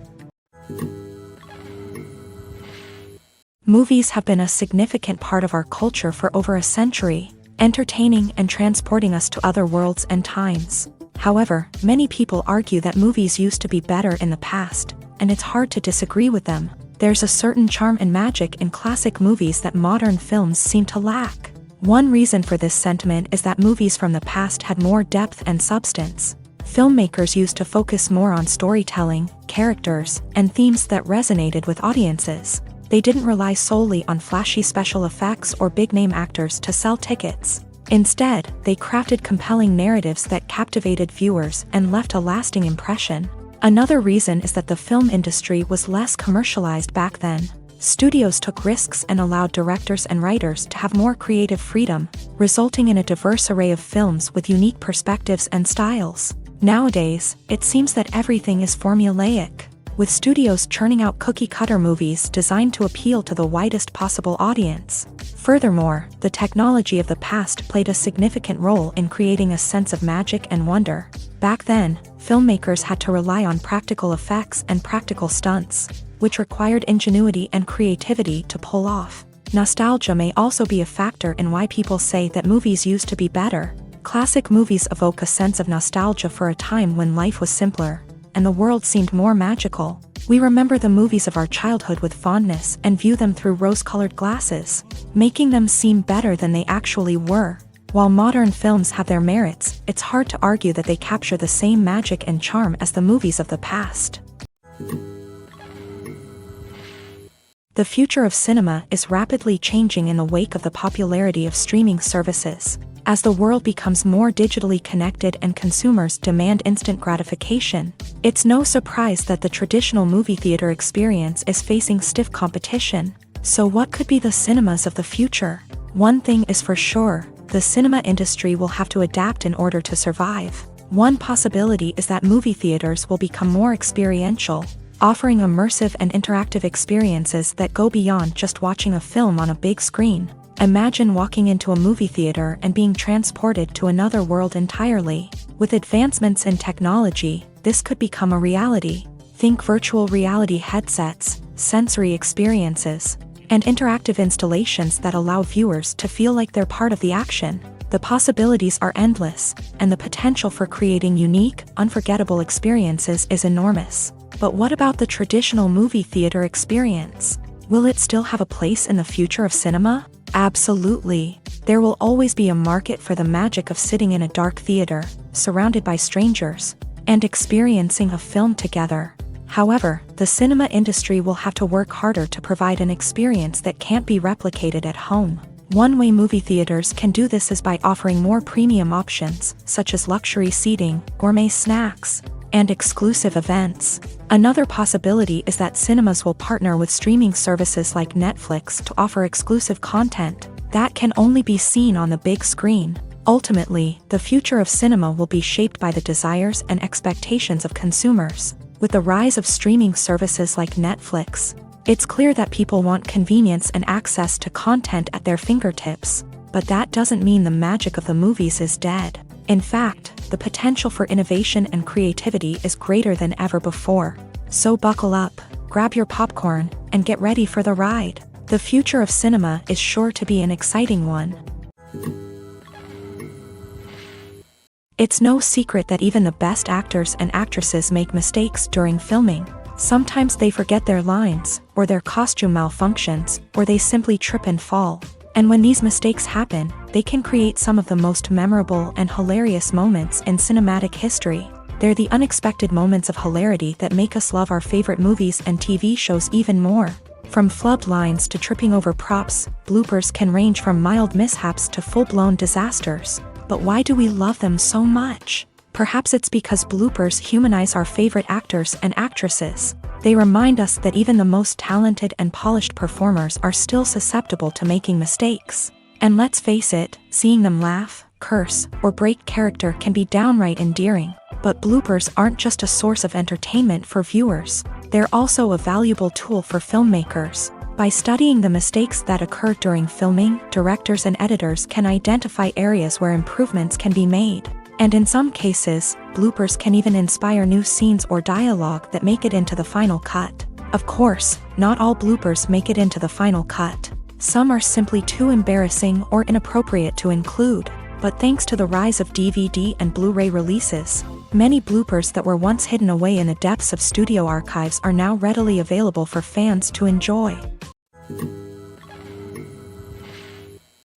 Movies have been a significant part of our culture for over a century, entertaining and transporting us to other worlds and times. However, many people argue that movies used to be better in the past, and it's hard to disagree with them. There's a certain charm and magic in classic movies that modern films seem to lack. One reason for this sentiment is that movies from the past had more depth and substance. Filmmakers used to focus more on storytelling, characters, and themes that resonated with audiences. They didn't rely solely on flashy special effects or big-name actors to sell tickets. Instead, they crafted compelling narratives that captivated viewers and left a lasting impression. Another reason is that the film industry was less commercialized back then. Studios took risks and allowed directors and writers to have more creative freedom, resulting in a diverse array of films with unique perspectives and styles. Nowadays, it seems that everything is formulaic, with studios churning out cookie-cutter movies designed to appeal to the widest possible audience. Furthermore, the technology of the past played a significant role in creating a sense of magic and wonder. Back then, filmmakers had to rely on practical effects and practical stunts, which required ingenuity and creativity to pull off. Nostalgia may also be a factor in why people say that movies used to be better. Classic movies evoke a sense of nostalgia for a time when life was simpler, and the world seemed more magical. We remember the movies of our childhood with fondness and view them through rose-colored glasses, making them seem better than they actually were. While modern films have their merits, it's hard to argue that they capture the same magic and charm as the movies of the past. The future of cinema is rapidly changing in the wake of the popularity of streaming services. As the world becomes more digitally connected and consumers demand instant gratification, it's no surprise that the traditional movie theater experience is facing stiff competition. So what could be the cinemas of the future? One thing is for sure, the cinema industry will have to adapt in order to survive. One possibility is that movie theaters will become more experiential, offering immersive and interactive experiences that go beyond just watching a film on a big screen. Imagine walking into a movie theater and being transported to another world entirely. With advancements in technology, this could become a reality. Think virtual reality headsets, sensory experiences, and interactive installations that allow viewers to feel like they're part of the action. The possibilities are endless, and the potential for creating unique, unforgettable experiences is enormous. But what about the traditional movie theater experience? Will it still have a place in the future of cinema? Absolutely. There will always be a market for the magic of sitting in a dark theater, surrounded by strangers, and experiencing a film together. However, the cinema industry will have to work harder to provide an experience that can't be replicated at home. One way movie theaters can do this is by offering more premium options, such as luxury seating, gourmet snacks, and exclusive events. Another possibility is that cinemas will partner with streaming services like Netflix to offer exclusive content that can only be seen on the big screen. Ultimately, the future of cinema will be shaped by the desires and expectations of consumers. With the rise of streaming services like Netflix, it's clear that people want convenience and access to content at their fingertips. But that doesn't mean the magic of the movies is dead. In fact, the potential for innovation and creativity is greater than ever before. So buckle up, grab your popcorn, and get ready for the ride. The future of cinema is sure to be an exciting one. It's no secret that even the best actors and actresses make mistakes during filming. Sometimes they forget their lines, or their costume malfunctions, or they simply trip and fall. And when these mistakes happen, they can create some of the most memorable and hilarious moments in cinematic history. They're the unexpected moments of hilarity that make us love our favorite movies and TV shows even more. From flubbed lines to tripping over props, bloopers can range from mild mishaps to full-blown disasters. But why do we love them so much? Perhaps it's because bloopers humanize our favorite actors and actresses. They remind us that even the most talented and polished performers are still susceptible to making mistakes. And let's face it, seeing them laugh, curse, or break character can be downright endearing. But bloopers aren't just a source of entertainment for viewers. They're also a valuable tool for filmmakers. By studying the mistakes that occur during filming, directors and editors can identify areas where improvements can be made. And in some cases, bloopers can even inspire new scenes or dialogue that make it into the final cut. Of course, not all bloopers make it into the final cut. Some are simply too embarrassing or inappropriate to include. But thanks to the rise of DVD and Blu-ray releases, many bloopers that were once hidden away in the depths of studio archives are now readily available for fans to enjoy.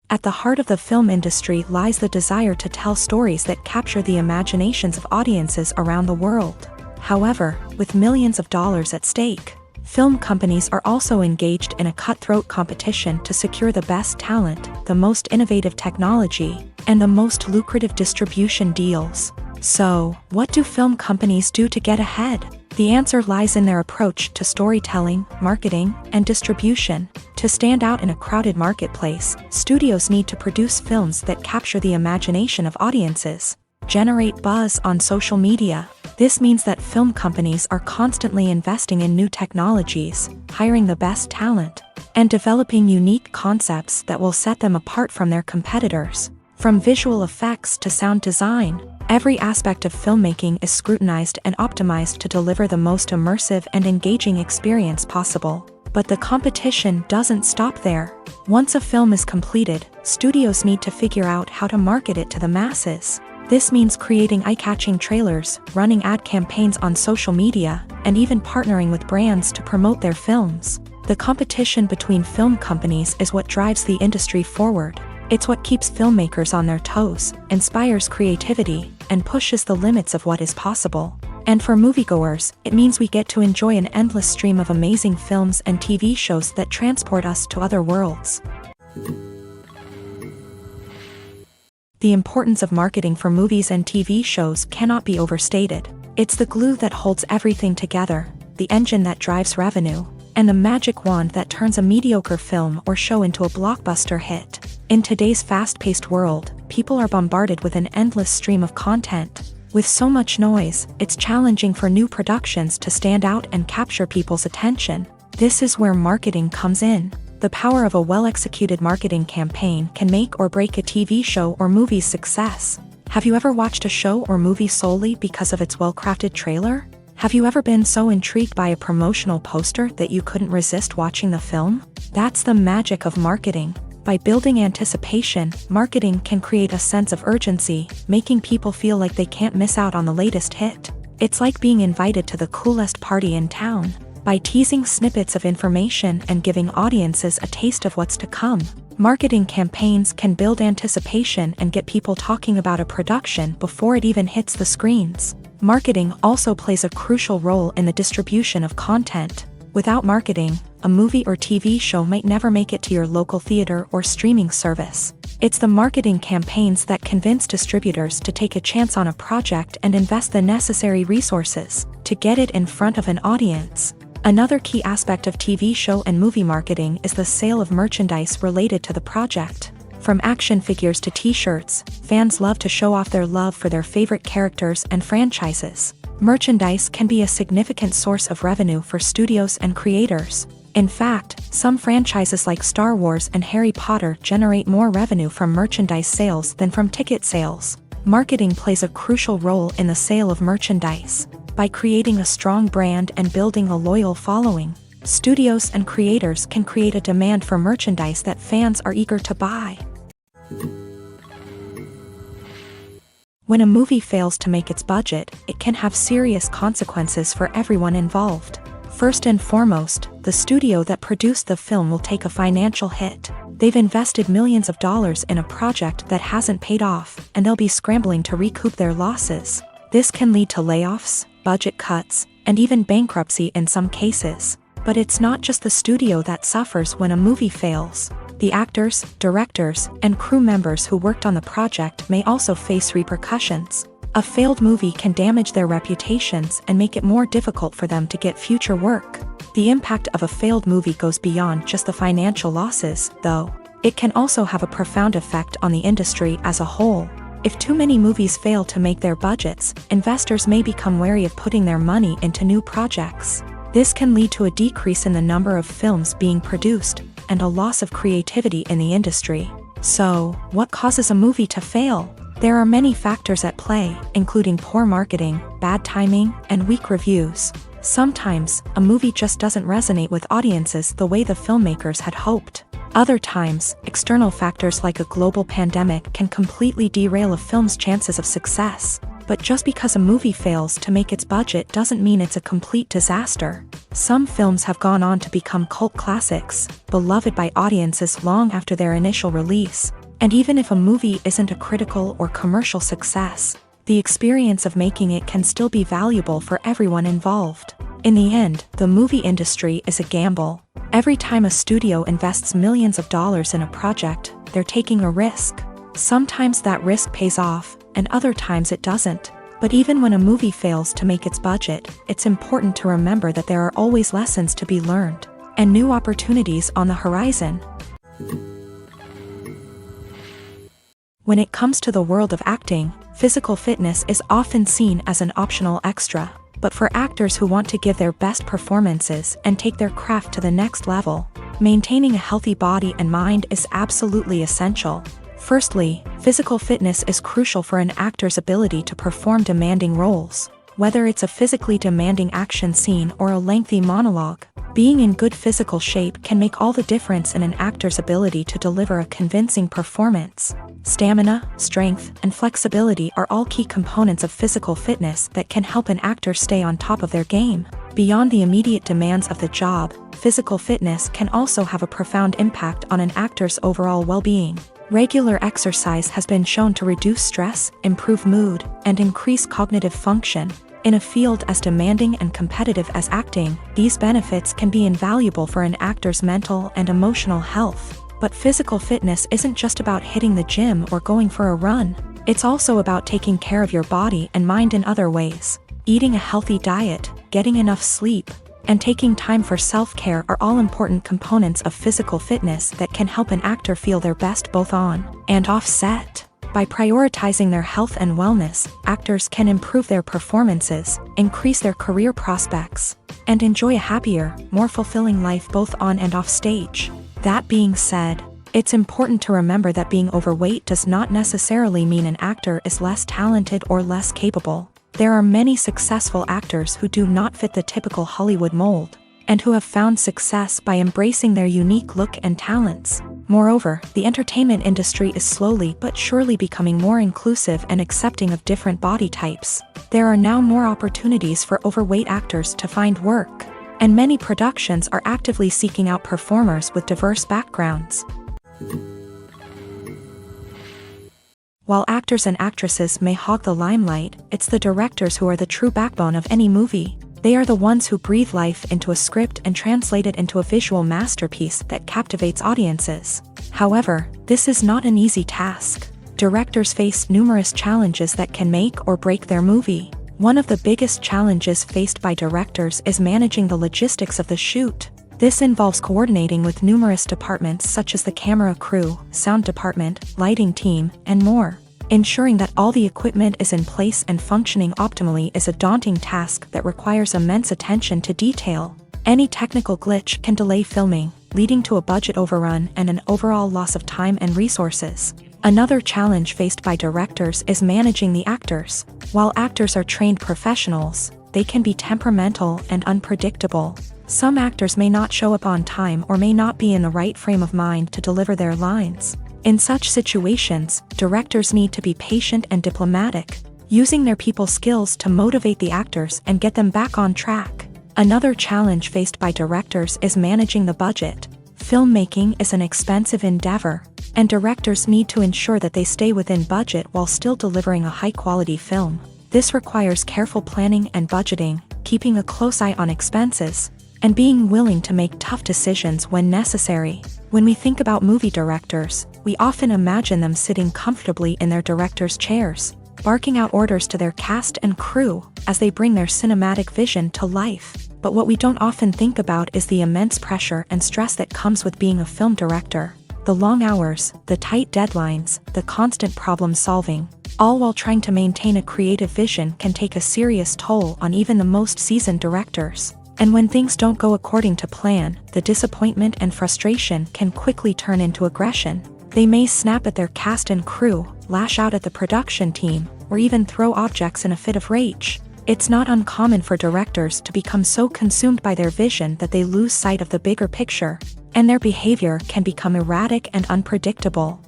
At the heart of the film industry lies the desire to tell stories that capture the imaginations of audiences around the world. However, with millions of dollars at stake, film companies are also engaged in a cutthroat competition to secure the best talent, the most innovative technology, and the most lucrative distribution deals. So, what do film companies do to get ahead? The answer lies in their approach to storytelling, marketing, and distribution. To stand out in a crowded marketplace, studios need to produce films that capture the imagination of audiences, generate buzz on social media. This means that film companies are constantly investing in new technologies, hiring the best talent, and developing unique concepts that will set them apart from their competitors. From visual effects to sound design, every aspect of filmmaking is scrutinized and optimized to deliver the most immersive and engaging experience possible. But the competition doesn't stop there. Once a film is completed, studios need to figure out how to market it to the masses. This means creating eye-catching trailers, running ad campaigns on social media, and even partnering with brands to promote their films. The competition between film companies is what drives the industry forward. It's what keeps filmmakers on their toes, inspires creativity, and pushes the limits of what is possible. And for moviegoers, it means we get to enjoy an endless stream of amazing films and TV shows that transport us to other worlds. The importance of marketing for movies and TV shows cannot be overstated. It's the glue that holds everything together, the engine that drives revenue, and the magic wand that turns a mediocre film or show into a blockbuster hit. In today's fast-paced world, people are bombarded with an endless stream of content. With so much noise, it's challenging for new productions to stand out and capture people's attention. This is where marketing comes in. The power of a well-executed marketing campaign can make or break a TV show or movie's success. Have you ever watched a show or movie solely because of its well-crafted trailer? Have you ever been so intrigued by a promotional poster that you couldn't resist watching the film? That's the magic of marketing. By building anticipation, marketing can create a sense of urgency, making people feel like they can't miss out on the latest hit. It's like being invited to the coolest party in town. By teasing snippets of information and giving audiences a taste of what's to come, marketing campaigns can build anticipation and get people talking about a production before it even hits the screens. Marketing also plays a crucial role in the distribution of content. Without marketing, a movie or TV show might never make it to your local theater or streaming service. It's the marketing campaigns that convince distributors to take a chance on a project and invest the necessary resources to get it in front of an audience. Another key aspect of TV show and movie marketing is the sale of merchandise related to the project. From action figures to t-shirts, fans love to show off their love for their favorite characters and franchises. Merchandise can be a significant source of revenue for studios and creators. In fact, some franchises like Star Wars and Harry Potter generate more revenue from merchandise sales than from ticket sales. Marketing plays a crucial role in the sale of merchandise. By creating a strong brand and building a loyal following, studios and creators can create a demand for merchandise that fans are eager to buy. When a movie fails to make its budget, it can have serious consequences for everyone involved. First and foremost, the studio that produced the film will take a financial hit. They've invested millions of dollars in a project that hasn't paid off, and they'll be scrambling to recoup their losses. This can lead to layoffs, budget cuts, and even bankruptcy in some cases. But it's not just the studio that suffers when a movie fails. The actors, directors, and crew members who worked on the project may also face repercussions. A failed movie can damage their reputations and make it more difficult for them to get future work. The impact of a failed movie goes beyond just the financial losses, though. It can also have a profound effect on the industry as a whole. If too many movies fail to make their budgets, investors may become wary of putting their money into new projects. This can lead to a decrease in the number of films being produced, and a loss of creativity in the industry. So, what causes a movie to fail? There are many factors at play, including poor marketing, bad timing, and weak reviews. Sometimes, a movie just doesn't resonate with audiences the way the filmmakers had hoped. Other times, external factors like a global pandemic can completely derail a film's chances of success. But just because a movie fails to make its budget doesn't mean it's a complete disaster. Some films have gone on to become cult classics, beloved by audiences long after their initial release. And even if a movie isn't a critical or commercial success, the experience of making it can still be valuable for everyone involved. In the end, the movie industry is a gamble. Every time a studio invests millions of dollars in a project, they're taking a risk. Sometimes that risk pays off, and other times it doesn't. But even when a movie fails to make its budget, it's important to remember that there are always lessons to be learned, and new opportunities on the horizon. When it comes to the world of acting, physical fitness is often seen as an optional extra. But for actors who want to give their best performances and take their craft to the next level, maintaining a healthy body and mind is absolutely essential. Firstly, physical fitness is crucial for an actor's ability to perform demanding roles. Whether it's a physically demanding action scene or a lengthy monologue, being in good physical shape can make all the difference in an actor's ability to deliver a convincing performance. Stamina, strength, and flexibility are all key components of physical fitness that can help an actor stay on top of their game. Beyond the immediate demands of the job, physical fitness can also have a profound impact on an actor's overall well-being. Regular exercise has been shown to reduce stress, improve mood, and increase cognitive function. In a field as demanding and competitive as acting, these benefits can be invaluable for an actor's mental and emotional health. But physical fitness isn't just about hitting the gym or going for a run. It's also about taking care of your body and mind in other ways. Eating a healthy diet, getting enough sleep, and taking time for self-care are all important components of physical fitness that can help an actor feel their best both on and off set. By prioritizing their health and wellness, actors can improve their performances, increase their career prospects, and enjoy a happier, more fulfilling life both on and off stage. That being said, it's important to remember that being overweight does not necessarily mean an actor is less talented or less capable. There are many successful actors who do not fit the typical Hollywood mold, and who have found success by embracing their unique look and talents. Moreover, the entertainment industry is slowly but surely becoming more inclusive and accepting of different body types. There are now more opportunities for overweight actors to find work, and many productions are actively seeking out performers with diverse backgrounds. While actors and actresses may hog the limelight, it's the directors who are the true backbone of any movie. They are the ones who breathe life into a script and translate it into a visual masterpiece that captivates audiences. However, this is not an easy task. Directors face numerous challenges that can make or break their movie. One of the biggest challenges faced by directors is managing the logistics of the shoot. This involves coordinating with numerous departments such as the camera crew, sound department, lighting team, and more. Ensuring that all the equipment is in place and functioning optimally is a daunting task that requires immense attention to detail. Any technical glitch can delay filming, leading to a budget overrun and an overall loss of time and resources. Another challenge faced by directors is managing the actors. While actors are trained professionals, they can be temperamental and unpredictable. Some actors may not show up on time or may not be in the right frame of mind to deliver their lines. In such situations, directors need to be patient and diplomatic, using their people skills to motivate the actors and get them back on track. Another challenge faced by directors is managing the budget. Filmmaking is an expensive endeavor, and directors need to ensure that they stay within budget while still delivering a high-quality film. This requires careful planning and budgeting, keeping a close eye on expenses, and being willing to make tough decisions when necessary. When we think about movie directors, we often imagine them sitting comfortably in their director's chairs, barking out orders to their cast and crew as they bring their cinematic vision to life. But what we don't often think about is the immense pressure and stress that comes with being a film director. The long hours, the tight deadlines, the constant problem solving, all while trying to maintain a creative vision can take a serious toll on even the most seasoned directors. And when things don't go according to plan, the disappointment and frustration can quickly turn into aggression. They may snap at their cast and crew, lash out at the production team, or even throw objects in a fit of rage. It's not uncommon for directors to become so consumed by their vision that they lose sight of the bigger picture, and their behavior can become erratic and unpredictable.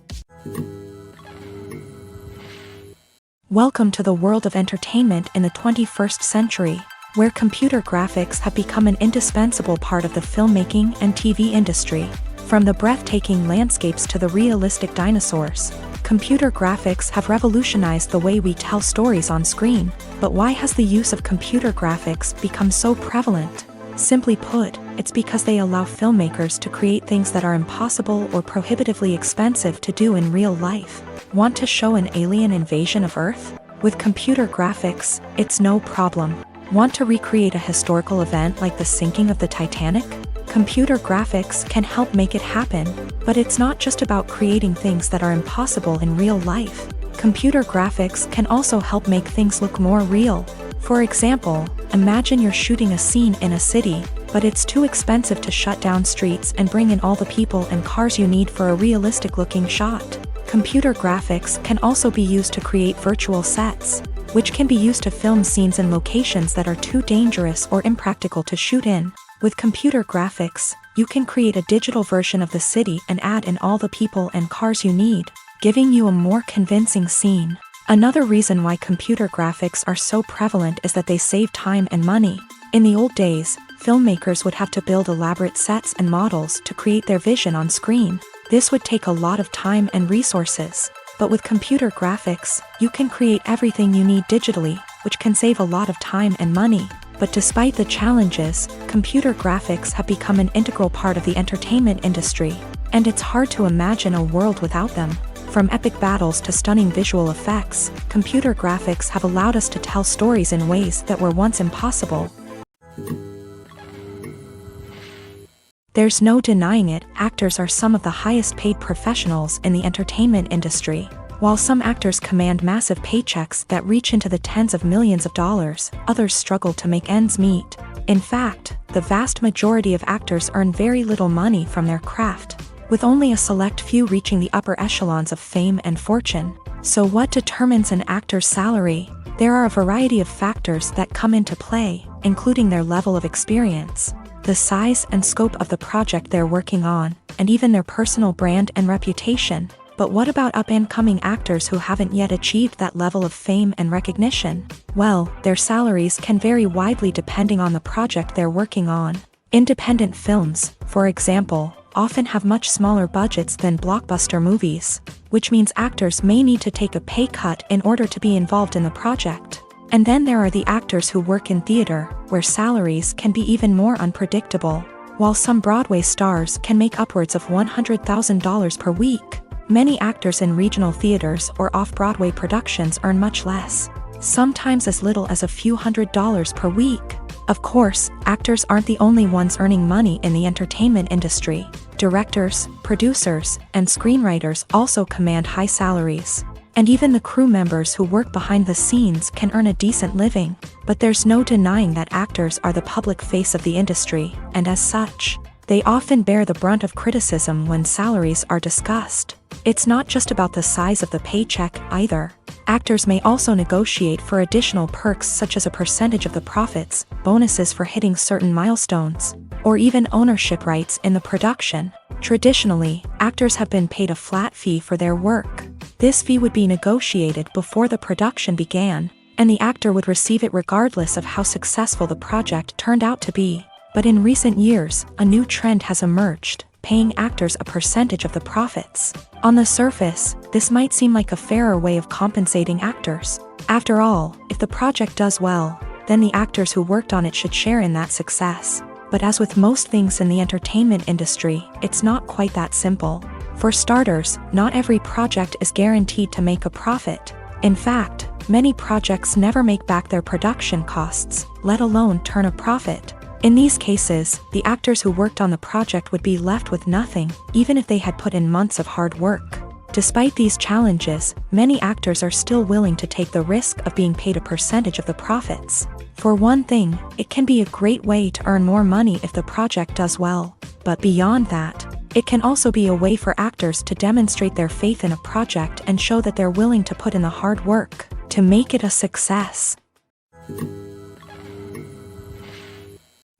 Welcome to the world of entertainment in the 21st century, where computer graphics have become an indispensable part of the filmmaking and TV industry. From the breathtaking landscapes to the realistic dinosaurs, computer graphics have revolutionized the way we tell stories on screen. But why has the use of computer graphics become so prevalent? Simply put, it's because they allow filmmakers to create things that are impossible or prohibitively expensive to do in real life. Want to show an alien invasion of Earth? With computer graphics, it's no problem. Want to recreate a historical event like the sinking of the Titanic? Computer graphics can help make it happen, but it's not just about creating things that are impossible in real life. Computer graphics can also help make things look more real. For example, imagine you're shooting a scene in a city, but it's too expensive to shut down streets and bring in all the people and cars you need for a realistic-looking shot. Computer graphics can also be used to create virtual sets, which can be used to film scenes in locations that are too dangerous or impractical to shoot in. With computer graphics, you can create a digital version of the city and add in all the people and cars you need, giving you a more convincing scene. Another reason why computer graphics are so prevalent is that they save time and money. In the old days, filmmakers would have to build elaborate sets and models to create their vision on screen. This would take a lot of time and resources. But with computer graphics, you can create everything you need digitally, which can save a lot of time and money. But despite the challenges, computer graphics have become an integral part of the entertainment industry, and it's hard to imagine a world without them. From epic battles to stunning visual effects, computer graphics have allowed us to tell stories in ways that were once impossible. There's no denying it, actors are some of the highest paid professionals in the entertainment industry. While some actors command massive paychecks that reach into the tens of millions of dollars, others struggle to make ends meet. In fact, the vast majority of actors earn very little money from their craft, with only a select few reaching the upper echelons of fame and fortune. So what determines an actor's salary? There are a variety of factors that come into play, including their level of experience, the size and scope of the project they're working on, and even their personal brand and reputation. But what about up-and-coming actors who haven't yet achieved that level of fame and recognition? Well, their salaries can vary widely depending on the project they're working on. Independent films, for example, often have much smaller budgets than blockbuster movies, which means actors may need to take a pay cut in order to be involved in the project. And then there are the actors who work in theater, where salaries can be even more unpredictable. While some Broadway stars can make upwards of $100,000 per week, many actors in regional theaters or off-Broadway productions earn much less, sometimes as little as a few $100s per week. Of course, actors aren't the only ones earning money in the entertainment industry. Directors, producers, and screenwriters also command high salaries. And even the crew members who work behind the scenes can earn a decent living. But there's no denying that actors are the public face of the industry, and as such, they often bear the brunt of criticism when salaries are discussed. It's not just about the size of the paycheck either. Actors may also negotiate for additional perks such as a percentage of the profits, bonuses for hitting certain milestones, or even ownership rights in the production. Traditionally, actors have been paid a flat fee for their work. This fee would be negotiated before the production began, and the actor would receive it regardless of how successful the project turned out to be. But in recent years, a new trend has emerged, paying actors a percentage of the profits. On the surface, this might seem like a fairer way of compensating actors. After all, if the project does well, then the actors who worked on it should share in that success. But as with most things in the entertainment industry, it's not quite that simple. For starters, not every project is guaranteed to make a profit. In fact, many projects never make back their production costs, let alone turn a profit. In these cases, the actors who worked on the project would be left with nothing, even if they had put in months of hard work. Despite these challenges, many actors are still willing to take the risk of being paid a percentage of the profits. For one thing, it can be a great way to earn more money if the project does well. But beyond that, it can also be a way for actors to demonstrate their faith in a project and show that they're willing to put in the hard work to make it a success.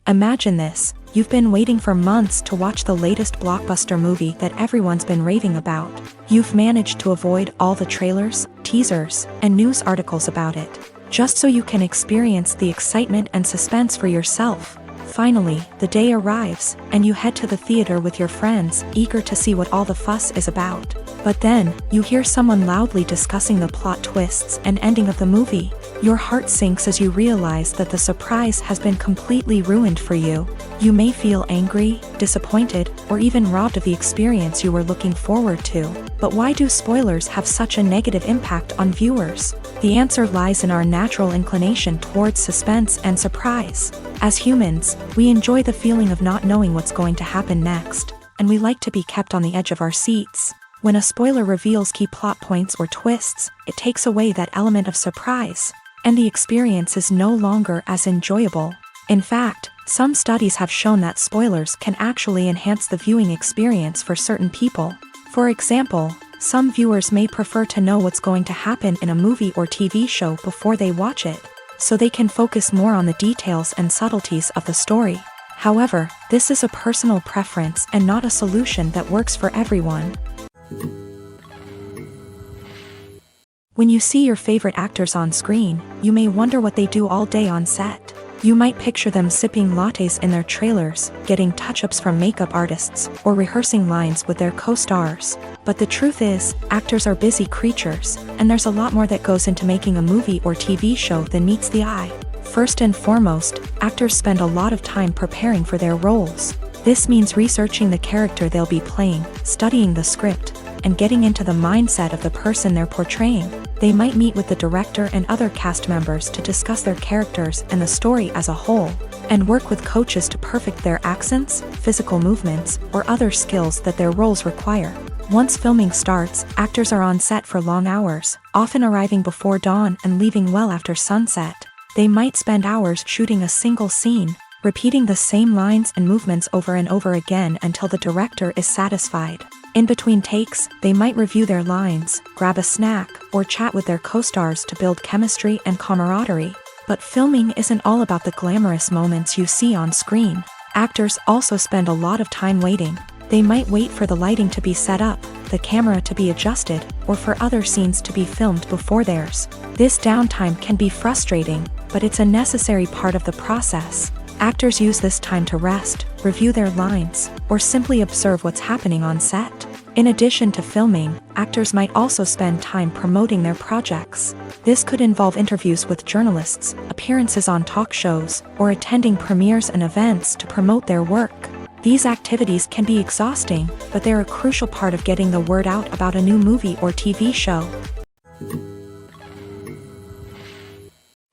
Imagine this, you've been waiting for months to watch the latest blockbuster movie that everyone's been raving about. You've managed to avoid all the trailers, teasers, and news articles about it, just so you can experience the excitement and suspense for yourself. Finally, the day arrives, and you head to the theater with your friends, eager to see what all the fuss is about. But then, you hear someone loudly discussing the plot twists and ending of the movie. Your heart sinks as you realize that the surprise has been completely ruined for you. You may feel angry, disappointed, or even robbed of the experience you were looking forward to. But why do spoilers have such a negative impact on viewers? The answer lies in our natural inclination towards suspense and surprise. As humans, we enjoy the feeling of not knowing what's going to happen next, and we like to be kept on the edge of our seats. When a spoiler reveals key plot points or twists, it takes away that element of surprise, and the experience is no longer as enjoyable. In fact, some studies have shown that spoilers can actually enhance the viewing experience for certain people. For example, some viewers may prefer to know what's going to happen in a movie or TV show before they watch it, so they can focus more on the details and subtleties of the story. However, this is a personal preference and not a solution that works for everyone. When you see your favorite actors on screen, you may wonder what they do all day on set. You might picture them sipping lattes in their trailers, getting touch-ups from makeup artists, or rehearsing lines with their co-stars. But the truth is, actors are busy creatures, and there's a lot more that goes into making a movie or TV show than meets the eye. First and foremost, actors spend a lot of time preparing for their roles. This means researching the character they'll be playing, studying the script, and getting into the mindset of the person they're portraying. They might meet with the director and other cast members to discuss their characters and the story as a whole. and work with coaches to perfect their accents, physical movements, or other skills that their roles require. Once filming starts, actors are on set for long hours, often arriving before dawn and leaving well after sunset. They might spend hours shooting a single scene, repeating the same lines and movements over and over again until the director is satisfied. In between takes, they might review their lines, grab a snack, or chat with their co-stars to build chemistry and camaraderie. But filming isn't all about the glamorous moments you see on screen. Actors also spend a lot of time waiting. They might wait for the lighting to be set up, the camera to be adjusted, or for other scenes to be filmed before theirs. This downtime can be frustrating, but it's a necessary part of the process. Actors use this time to rest, review their lines, or simply observe what's happening on set. In addition to filming, actors might also spend time promoting their projects. This could involve interviews with journalists, appearances on talk shows, or attending premieres and events to promote their work. These activities can be exhausting, but they're a crucial part of getting the word out about a new movie or TV show.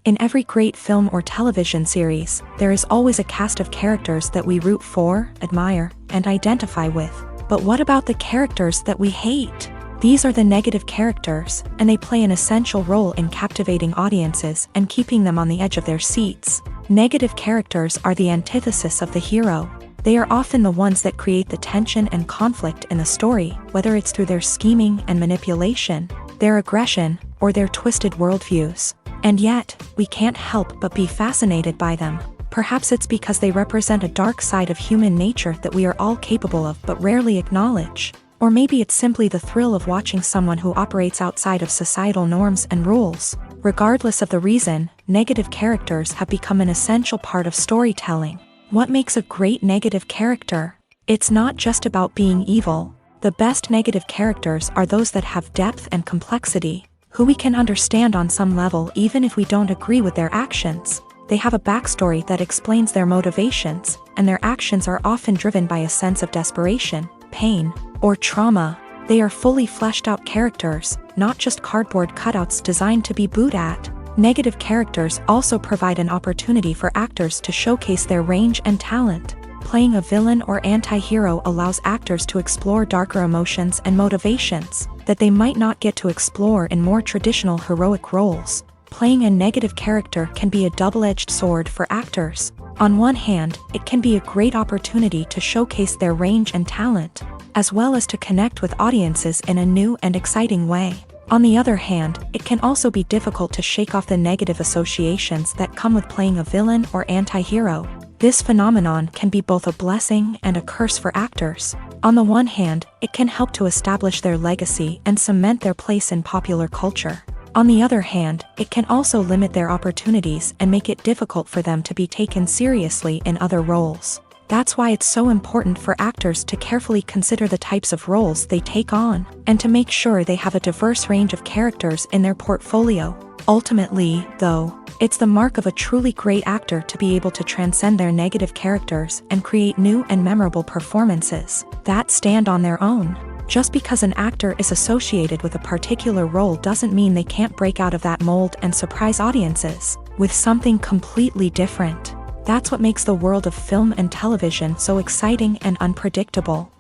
In every great film or television series, there is always a cast of characters that we root for, admire, and identify with. But what about the characters that we hate? These are the negative characters, and they play an essential role in captivating audiences and keeping them on the edge of their seats. Negative characters are the antithesis of the hero. They are often the ones that create the tension and conflict in the story, whether it's through their scheming and manipulation, their aggression, or their twisted worldviews. And yet, we can't help but be fascinated by them. Perhaps it's because they represent a dark side of human nature that we are all capable of but rarely acknowledge. Or maybe it's simply the thrill of watching someone who operates outside of societal norms and rules. Regardless of the reason, negative characters have become an essential part of storytelling. What makes a great negative character? It's not just about being evil. The best negative characters are those that have depth and complexity, who we can understand on some level even if we don't agree with their actions. They have a backstory that explains their motivations, and their actions are often driven by a sense of desperation, pain, or trauma. They are fully fleshed out characters, not just cardboard cutouts designed to be booed at. Negative characters also provide an opportunity for actors to showcase their range and talent. Playing a villain or anti-hero allows actors to explore darker emotions and motivations that they might not get to explore in more traditional heroic roles. Playing a negative character can be a double-edged sword for actors. On one hand, it can be a great opportunity to showcase their range and talent, as well as to connect with audiences in a new and exciting way. On the other hand, it can also be difficult to shake off the negative associations that come with playing a villain or anti-hero. This phenomenon can be both a blessing and a curse for actors. On the one hand, it can help to establish their legacy and cement their place in popular culture. On the other hand, it can also limit their opportunities and make it difficult for them to be taken seriously in other roles. That's why it's so important for actors to carefully consider the types of roles they take on, and to make sure they have a diverse range of characters in their portfolio. Ultimately, though, it's the mark of a truly great actor to be able to transcend their negative characters and create new and memorable performances that stand on their own. Just because an actor is associated with a particular role doesn't mean they can't break out of that mold and surprise audiences with something completely different. That's what makes the world of film and television so exciting and unpredictable.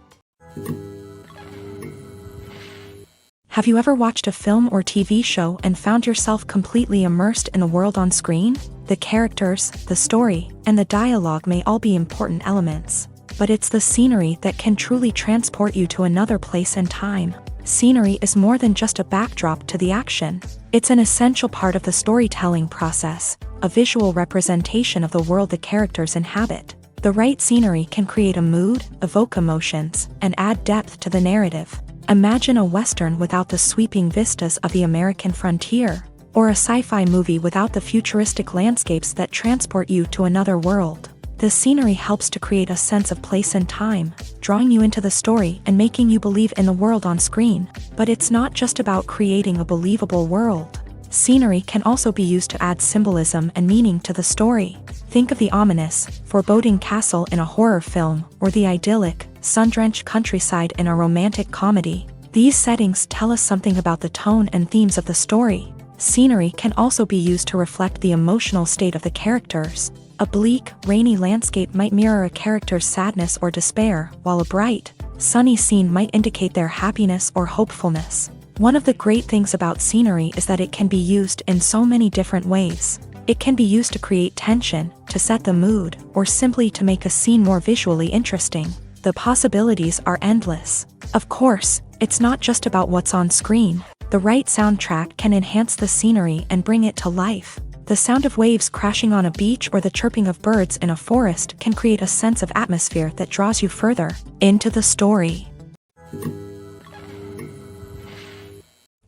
Have you ever watched a film or TV show and found yourself completely immersed in the world on screen? The characters, the story, and the dialogue may all be important elements, but it's the scenery that can truly transport you to another place and time. Scenery is more than just a backdrop to the action. It's an essential part of the storytelling process, a visual representation of the world the characters inhabit. The right scenery can create a mood, evoke emotions, and add depth to the narrative. Imagine a Western without the sweeping vistas of the American frontier, or a sci-fi movie without the futuristic landscapes that transport you to another world. The scenery helps to create a sense of place and time, drawing you into the story and making you believe in the world on screen. But it's not just about creating a believable world. Scenery can also be used to add symbolism and meaning to the story. Think of the ominous, foreboding castle in a horror film, or the idyllic, sun-drenched countryside in a romantic comedy. These settings tell us something about the tone and themes of the story. Scenery can also be used to reflect the emotional state of the characters. A bleak, rainy landscape might mirror a character's sadness or despair, while a bright, sunny scene might indicate their happiness or hopefulness. One of the great things about scenery is that it can be used in so many different ways. It can be used to create tension, to set the mood, or simply to make a scene more visually interesting. The possibilities are endless. Of course, it's not just about what's on screen. The right soundtrack can enhance the scenery and bring it to life. The sound of waves crashing on a beach or the chirping of birds in a forest can create a sense of atmosphere that draws you further into the story.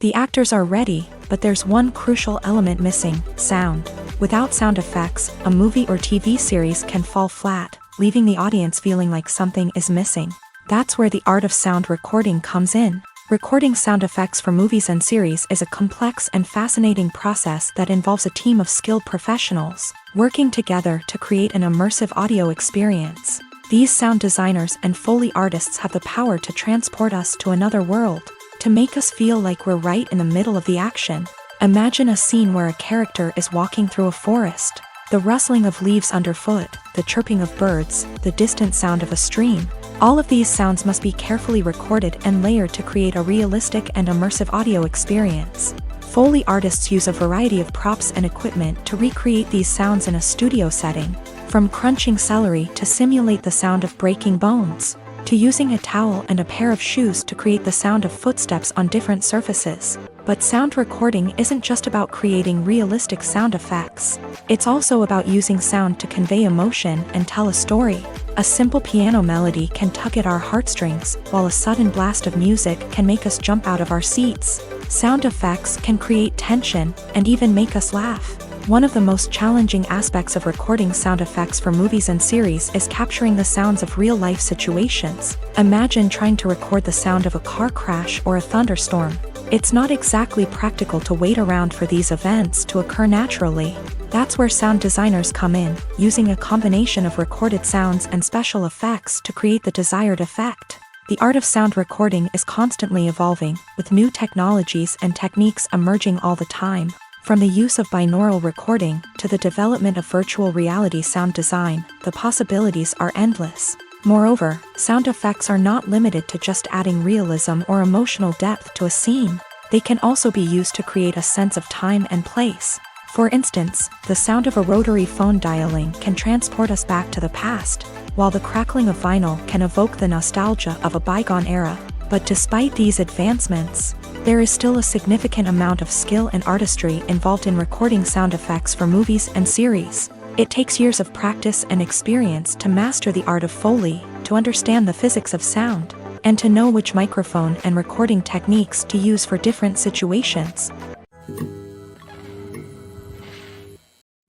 The actors are ready, but there's one crucial element missing: sound. Without sound effects, a movie or TV series can fall flat, leaving the audience feeling like something is missing. That's where the art of sound recording comes in. Recording sound effects for movies and series is a complex and fascinating process that involves a team of skilled professionals working together to create an immersive audio experience. These sound designers and Foley artists have the power to transport us to another world, to make us feel like we're right in the middle of the action. Imagine a scene where a character is walking through a forest. The rustling of leaves underfoot, the chirping of birds, the distant sound of a stream. All of these sounds must be carefully recorded and layered to create a realistic and immersive audio experience. Foley artists use a variety of props and equipment to recreate these sounds in a studio setting, from crunching celery to simulate the sound of breaking bones, to using a towel and a pair of shoes to create the sound of footsteps on different surfaces. But sound recording isn't just about creating realistic sound effects. It's also about using sound to convey emotion and tell a story. A simple piano melody can tug at our heartstrings, while a sudden blast of music can make us jump out of our seats. Sound effects can create tension and even make us laugh. One of the most challenging aspects of recording sound effects for movies and series is capturing the sounds of real-life situations. Imagine trying to record the sound of a car crash or a thunderstorm. It's not exactly practical to wait around for these events to occur naturally. That's where sound designers come in, using a combination of recorded sounds and special effects to create the desired effect. The art of sound recording is constantly evolving, with new technologies and techniques emerging all the time. From the use of binaural recording to the development of virtual reality sound design, the possibilities are endless. Moreover, sound effects are not limited to just adding realism or emotional depth to a scene. They can also be used to create a sense of time and place. For instance, the sound of a rotary phone dialing can transport us back to the past, while the crackling of vinyl can evoke the nostalgia of a bygone era. But despite these advancements, there is still a significant amount of skill and artistry involved in recording sound effects for movies and series. It takes years of practice and experience to master the art of Foley, to understand the physics of sound, and to know which microphone and recording techniques to use for different situations.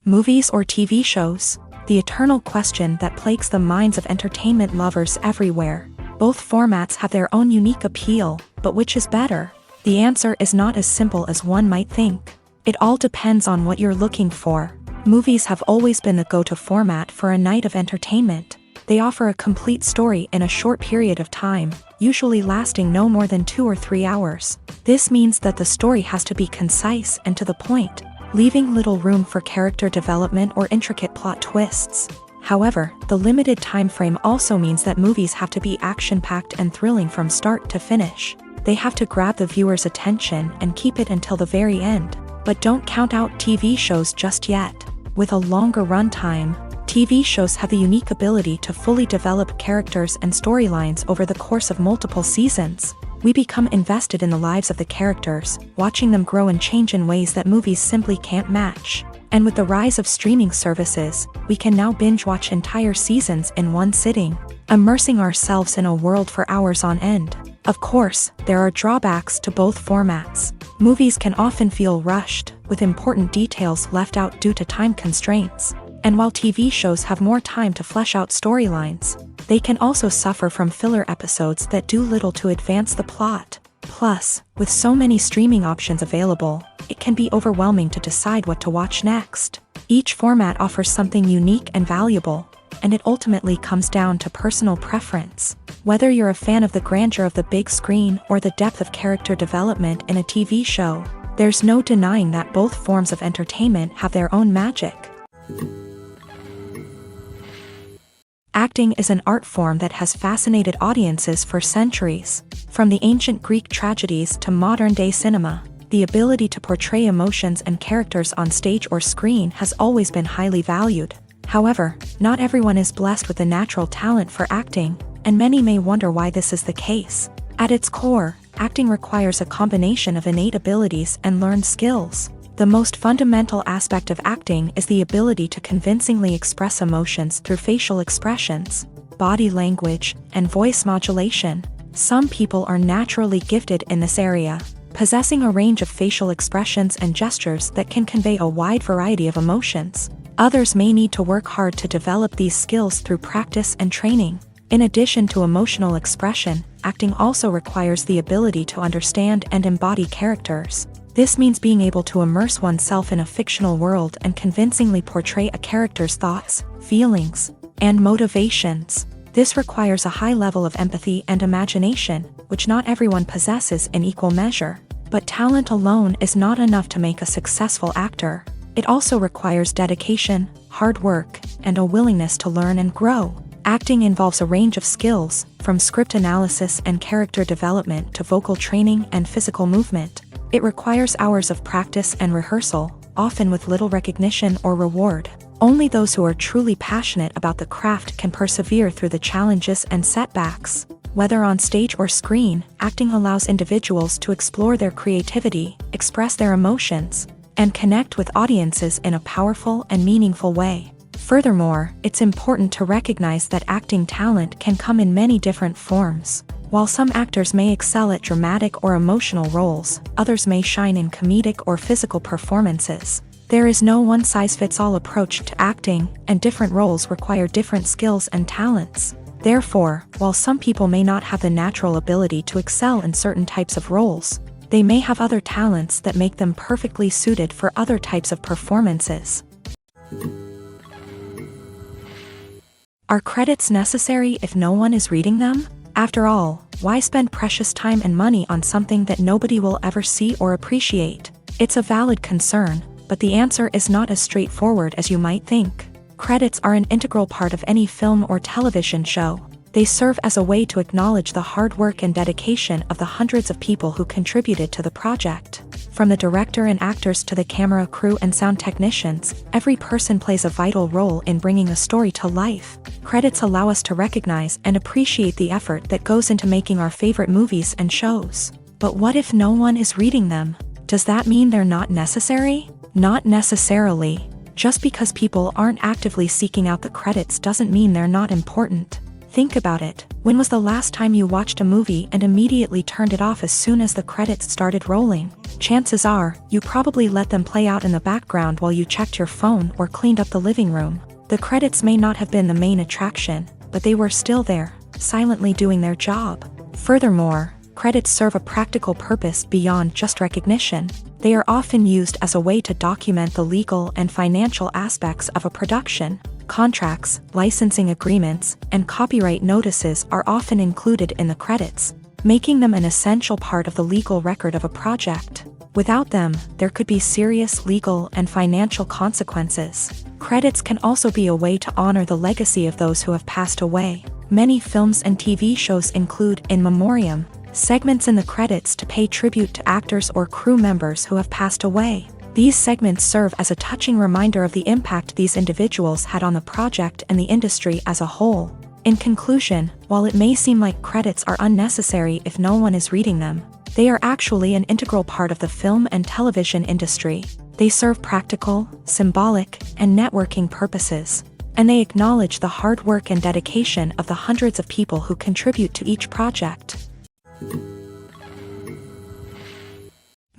Movies or TV shows? The eternal question that plagues the minds of entertainment lovers everywhere. Both formats have their own unique appeal, but which is better? The answer is not as simple as one might think. It all depends on what you're looking for. Movies have always been the go-to format for a night of entertainment. They offer a complete story in a short period of time, usually lasting no more than 2 or 3 hours. This means that the story has to be concise and to the point, leaving little room for character development or intricate plot twists. However, the limited time frame also means that movies have to be action-packed and thrilling from start to finish. They have to grab the viewer's attention and keep it until the very end. But don't count out TV shows just yet. With a longer runtime, TV shows have the unique ability to fully develop characters and storylines over the course of multiple seasons. We become invested in the lives of the characters, watching them grow and change in ways that movies simply can't match. And with the rise of streaming services, we can now binge-watch entire seasons in one sitting, immersing ourselves in a world for hours on end. Of course, there are drawbacks to both formats. Movies can often feel rushed, with important details left out due to time constraints. And while TV shows have more time to flesh out storylines, they can also suffer from filler episodes that do little to advance the plot. Plus, with so many streaming options available, it can be overwhelming to decide what to watch next. Each format offers something unique and valuable, and it ultimately comes down to personal preference. Whether you're a fan of the grandeur of the big screen or the depth of character development in a TV show, there's no denying that both forms of entertainment have their own magic. Acting is an art form that has fascinated audiences for centuries. From the ancient Greek tragedies to modern-day cinema, the ability to portray emotions and characters on stage or screen has always been highly valued. However, not everyone is blessed with a natural talent for acting, and many may wonder why this is the case. At its core, acting requires a combination of innate abilities and learned skills. The most fundamental aspect of acting is the ability to convincingly express emotions through facial expressions, body language, and voice modulation. Some people are naturally gifted in this area, possessing a range of facial expressions and gestures that can convey a wide variety of emotions. Others may need to work hard to develop these skills through practice and training. In addition to emotional expression, acting also requires the ability to understand and embody characters. This means being able to immerse oneself in a fictional world and convincingly portray a character's thoughts, feelings, and motivations. This requires a high level of empathy and imagination, which not everyone possesses in equal measure. But talent alone is not enough to make a successful actor. It also requires dedication, hard work, and a willingness to learn and grow. Acting involves a range of skills, from script analysis and character development to vocal training and physical movement. It requires hours of practice and rehearsal, often with little recognition or reward. Only those who are truly passionate about the craft can persevere through the challenges and setbacks. Whether on stage or screen, acting allows individuals to explore their creativity, express their emotions, and connect with audiences in a powerful and meaningful way. Furthermore, it's important to recognize that acting talent can come in many different forms. While some actors may excel at dramatic or emotional roles, others may shine in comedic or physical performances. There is no one-size-fits-all approach to acting, and different roles require different skills and talents. Therefore, while some people may not have the natural ability to excel in certain types of roles, they may have other talents that make them perfectly suited for other types of performances. Are credits necessary if no one is reading them? After all, why spend precious time and money on something that nobody will ever see or appreciate? It's a valid concern, but the answer is not as straightforward as you might think. Credits are an integral part of any film or television show. They serve as a way to acknowledge the hard work and dedication of the hundreds of people who contributed to the project. From the director and actors to the camera crew and sound technicians, every person plays a vital role in bringing a story to life. Credits allow us to recognize and appreciate the effort that goes into making our favorite movies and shows. But what if no one is reading them? Does that mean they're not necessary? Not necessarily. Just because people aren't actively seeking out the credits doesn't mean they're not important. Think about it. When was the last time you watched a movie and immediately turned it off as soon as the credits started rolling? Chances are, you probably let them play out in the background while you checked your phone or cleaned up the living room. The credits may not have been the main attraction, but they were still there, silently doing their job. Furthermore, credits serve a practical purpose beyond just recognition. They are often used as a way to document the legal and financial aspects of a production. Contracts, licensing agreements, and copyright notices are often included in the credits, making them an essential part of the legal record of a project. Without them, there could be serious legal and financial consequences. Credits can also be a way to honor the legacy of those who have passed away. Many films and TV shows include in memoriam segments in the credits to pay tribute to actors or crew members who have passed away. These segments serve as a touching reminder of the impact these individuals had on the project and the industry as a whole. In conclusion, while it may seem like credits are unnecessary if no one is reading them, they are actually an integral part of the film and television industry. They serve practical, symbolic, and networking purposes, and they acknowledge the hard work and dedication of the hundreds of people who contribute to each project.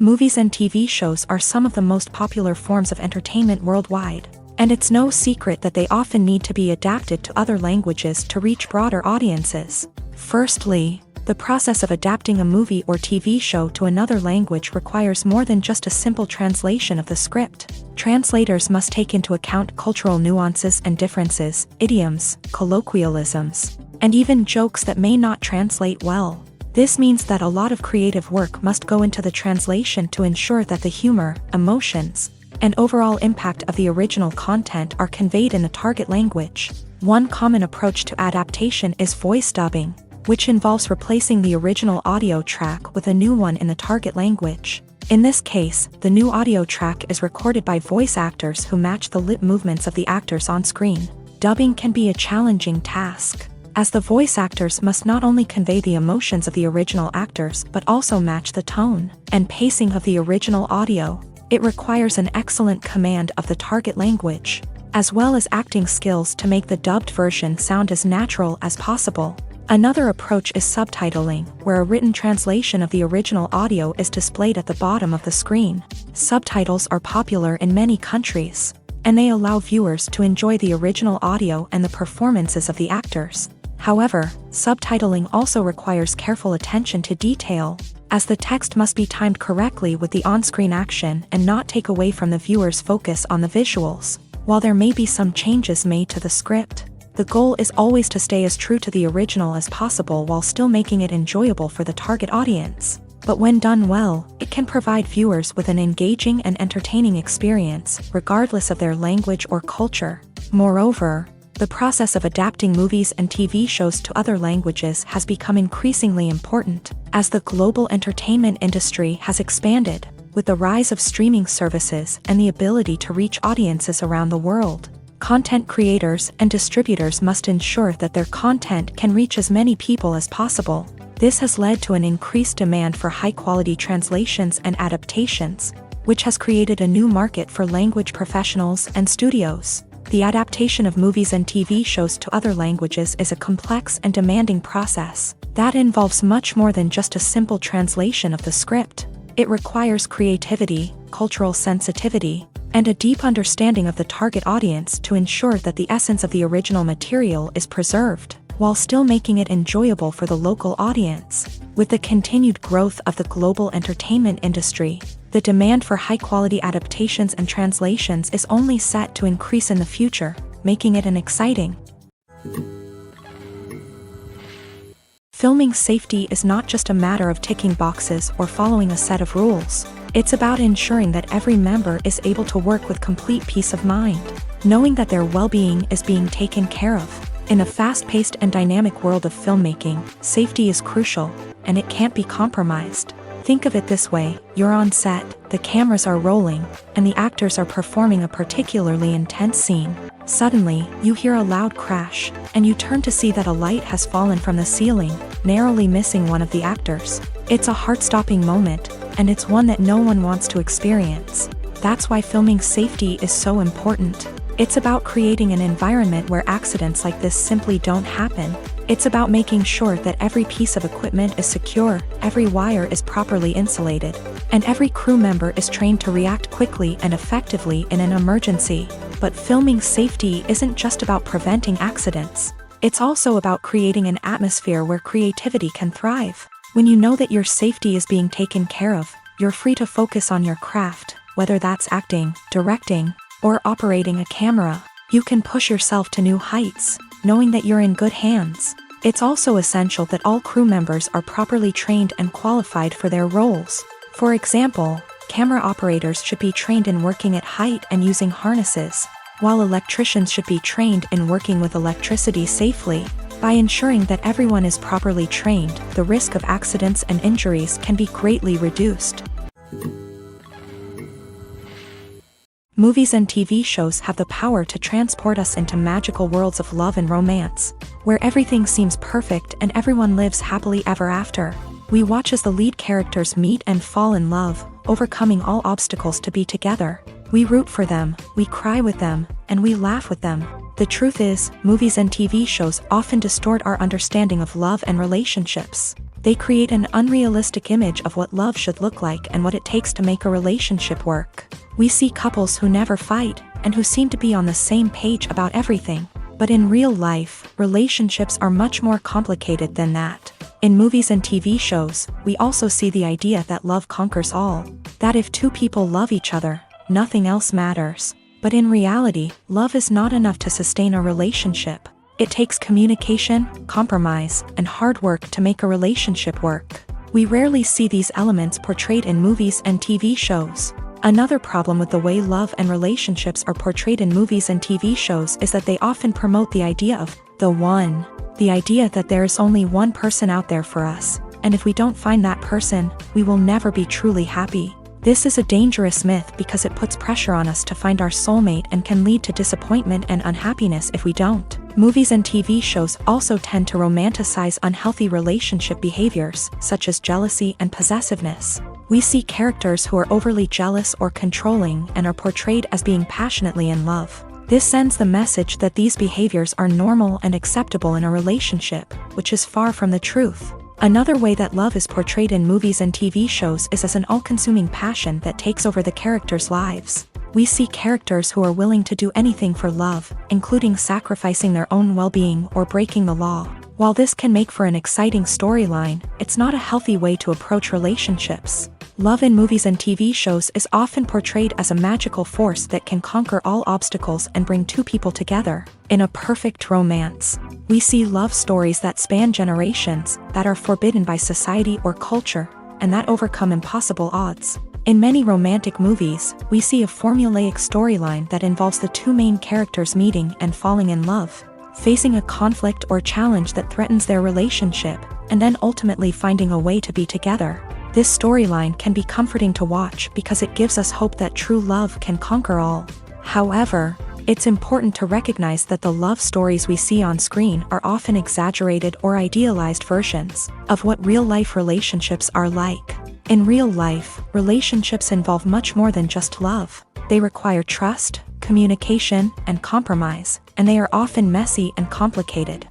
Movies and TV shows are some of the most popular forms of entertainment worldwide, and it's no secret that they often need to be adapted to other languages to reach broader audiences. Firstly, the process of adapting a movie or TV show to another language requires more than just a simple translation of the script. Translators must take into account cultural nuances and differences, idioms, colloquialisms, and even jokes that may not translate well. This means that a lot of creative work must go into the translation to ensure that the humor, emotions, and overall impact of the original content are conveyed in the target language. One common approach to adaptation is voice dubbing, which involves replacing the original audio track with a new one in the target language. In this case, the new audio track is recorded by voice actors who match the lip movements of the actors on screen. Dubbing can be a challenging task, as the voice actors must not only convey the emotions of the original actors but also match the tone and pacing of the original audio. It requires an excellent command of the target language, as well as acting skills to make the dubbed version sound as natural as possible. Another approach is subtitling, where a written translation of the original audio is displayed at the bottom of the screen. Subtitles are popular in many countries, and they allow viewers to enjoy the original audio and the performances of the actors. However, subtitling also requires careful attention to detail, as the text must be timed correctly with the on-screen action and not take away from the viewer's focus on the visuals. While there may be some changes made to the script, the goal is always to stay as true to the original as possible while still making it enjoyable for the target audience. But when done well, it can provide viewers with an engaging and entertaining experience, regardless of their language or culture. Moreover, the process of adapting movies and TV shows to other languages has become increasingly important, as the global entertainment industry has expanded, with the rise of streaming services and the ability to reach audiences around the world. Content creators and distributors must ensure that their content can reach as many people as possible. This has led to an increased demand for high-quality translations and adaptations, which has created a new market for language professionals and studios. The adaptation of movies and TV shows to other languages is a complex and demanding process that involves much more than just a simple translation of the script. It requires creativity, cultural sensitivity, and a deep understanding of the target audience to ensure that the essence of the original material is preserved, while still making it enjoyable for the local audience. With the continued growth of the global entertainment industry, the demand for high-quality adaptations and translations is only set to increase in the future, making it an exciting. Filming safety is not just a matter of ticking boxes or following a set of rules. It's about ensuring that every member is able to work with complete peace of mind, knowing that their well-being is being taken care of. In a fast-paced and dynamic world of filmmaking, safety is crucial, and it can't be compromised. Think of it this way: you're on set, the cameras are rolling, and the actors are performing a particularly intense scene. Suddenly, you hear a loud crash, and you turn to see that a light has fallen from the ceiling, narrowly missing one of the actors. It's a heart-stopping moment, and it's one that no one wants to experience. That's why filming safety is so important. It's about creating an environment where accidents like this simply don't happen. It's about making sure that every piece of equipment is secure, every wire is properly insulated, and every crew member is trained to react quickly and effectively in an emergency. But filming safety isn't just about preventing accidents. It's also about creating an atmosphere where creativity can thrive. When you know that your safety is being taken care of, you're free to focus on your craft, whether that's acting, directing, or operating a camera. You can push yourself to new heights, knowing that you're in good hands. It's also essential that all crew members are properly trained and qualified for their roles. For example, camera operators should be trained in working at height and using harnesses, while electricians should be trained in working with electricity safely. By ensuring that everyone is properly trained, the risk of accidents and injuries can be greatly reduced. Movies and TV shows have the power to transport us into magical worlds of love and romance, where everything seems perfect and everyone lives happily ever after. We watch as the lead characters meet and fall in love, overcoming all obstacles to be together. We root for them, we cry with them, and we laugh with them. The truth is, movies and TV shows often distort our understanding of love and relationships. They create an unrealistic image of what love should look like and what it takes to make a relationship work. We see couples who never fight, and who seem to be on the same page about everything. But in real life, relationships are much more complicated than that. In movies and TV shows, we also see the idea that love conquers all. That if two people love each other, nothing else matters. But in reality, love is not enough to sustain a relationship. It takes communication, compromise, and hard work to make a relationship work. We rarely see these elements portrayed in movies and TV shows. Another problem with the way love and relationships are portrayed in movies and TV shows is that they often promote the idea of the one. The idea that there is only one person out there for us, and if we don't find that person, we will never be truly happy. This is a dangerous myth because it puts pressure on us to find our soulmate and can lead to disappointment and unhappiness if we don't. Movies and TV shows also tend to romanticize unhealthy relationship behaviors, such as jealousy and possessiveness. We see characters who are overly jealous or controlling and are portrayed as being passionately in love. This sends the message that these behaviors are normal and acceptable in a relationship, which is far from the truth. Another way that love is portrayed in movies and TV shows is as an all-consuming passion that takes over the characters' lives. We see characters who are willing to do anything for love, including sacrificing their own well-being or breaking the law. While this can make for an exciting storyline, it's not a healthy way to approach relationships. Love in movies and TV shows is often portrayed as a magical force that can conquer all obstacles and bring two people together. In a perfect romance, we see love stories that span generations, that are forbidden by society or culture, and that overcome impossible odds. In many romantic movies, we see a formulaic storyline that involves the two main characters meeting and falling in love, facing a conflict or challenge that threatens their relationship, and then ultimately finding a way to be together. This storyline can be comforting to watch because it gives us hope that true love can conquer all. However, it's important to recognize that the love stories we see on screen are often exaggerated or idealized versions of what real-life relationships are like. In real life, relationships involve much more than just love. They require trust, communication, and compromise, and they are often messy and complicated.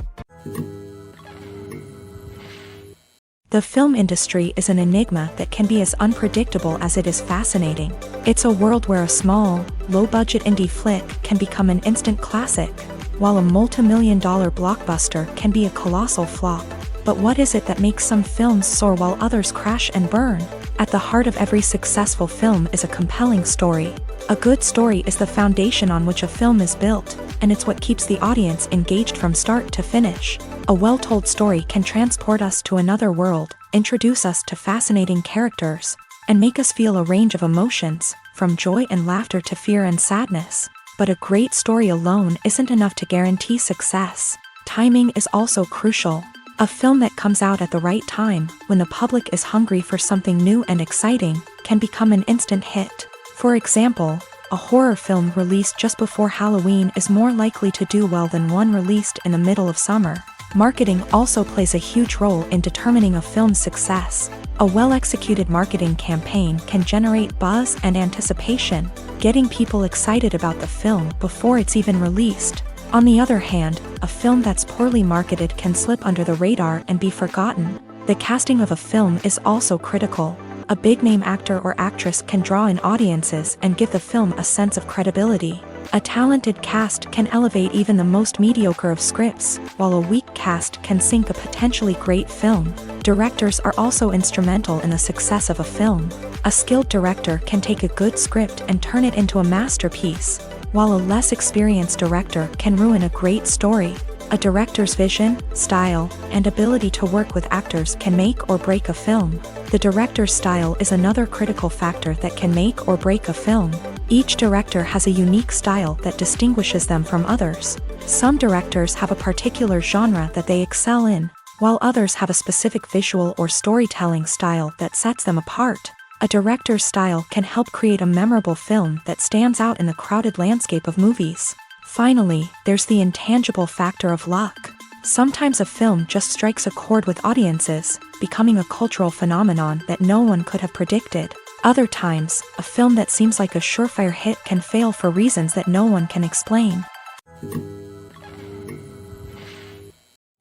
The film industry is an enigma that can be as unpredictable as it is fascinating. It's a world where a small, low-budget indie flick can become an instant classic, while a multi-million-dollar blockbuster can be a colossal flop. But what is it that makes some films soar while others crash and burn? At the heart of every successful film is a compelling story. A good story is the foundation on which a film is built, and it's what keeps the audience engaged from start to finish. A well-told story can transport us to another world, introduce us to fascinating characters, and make us feel a range of emotions, from joy and laughter to fear and sadness. But a great story alone isn't enough to guarantee success. Timing is also crucial. A film that comes out at the right time, when the public is hungry for something new and exciting, can become an instant hit. For example, a horror film released just before Halloween is more likely to do well than one released in the middle of summer. Marketing also plays a huge role in determining a film's success. A well-executed marketing campaign can generate buzz and anticipation, getting people excited about the film before it's even released. On the other hand, a film that's poorly marketed can slip under the radar and be forgotten. The casting of a film is also critical. A big-name actor or actress can draw in audiences and give the film a sense of credibility. A talented cast can elevate even the most mediocre of scripts, while a weak cast can sink a potentially great film. Directors are also instrumental in the success of a film. A skilled director can take a good script and turn it into a masterpiece, while a less experienced director can ruin a great story. A director's vision, style, and ability to work with actors can make or break a film. The director's style is another critical factor that can make or break a film. Each director has a unique style that distinguishes them from others. Some directors have a particular genre that they excel in, while others have a specific visual or storytelling style that sets them apart. A director's style can help create a memorable film that stands out in the crowded landscape of movies. Finally, there's the intangible factor of luck. Sometimes a film just strikes a chord with audiences, becoming a cultural phenomenon that no one could have predicted. Other times, a film that seems like a surefire hit can fail for reasons that no one can explain.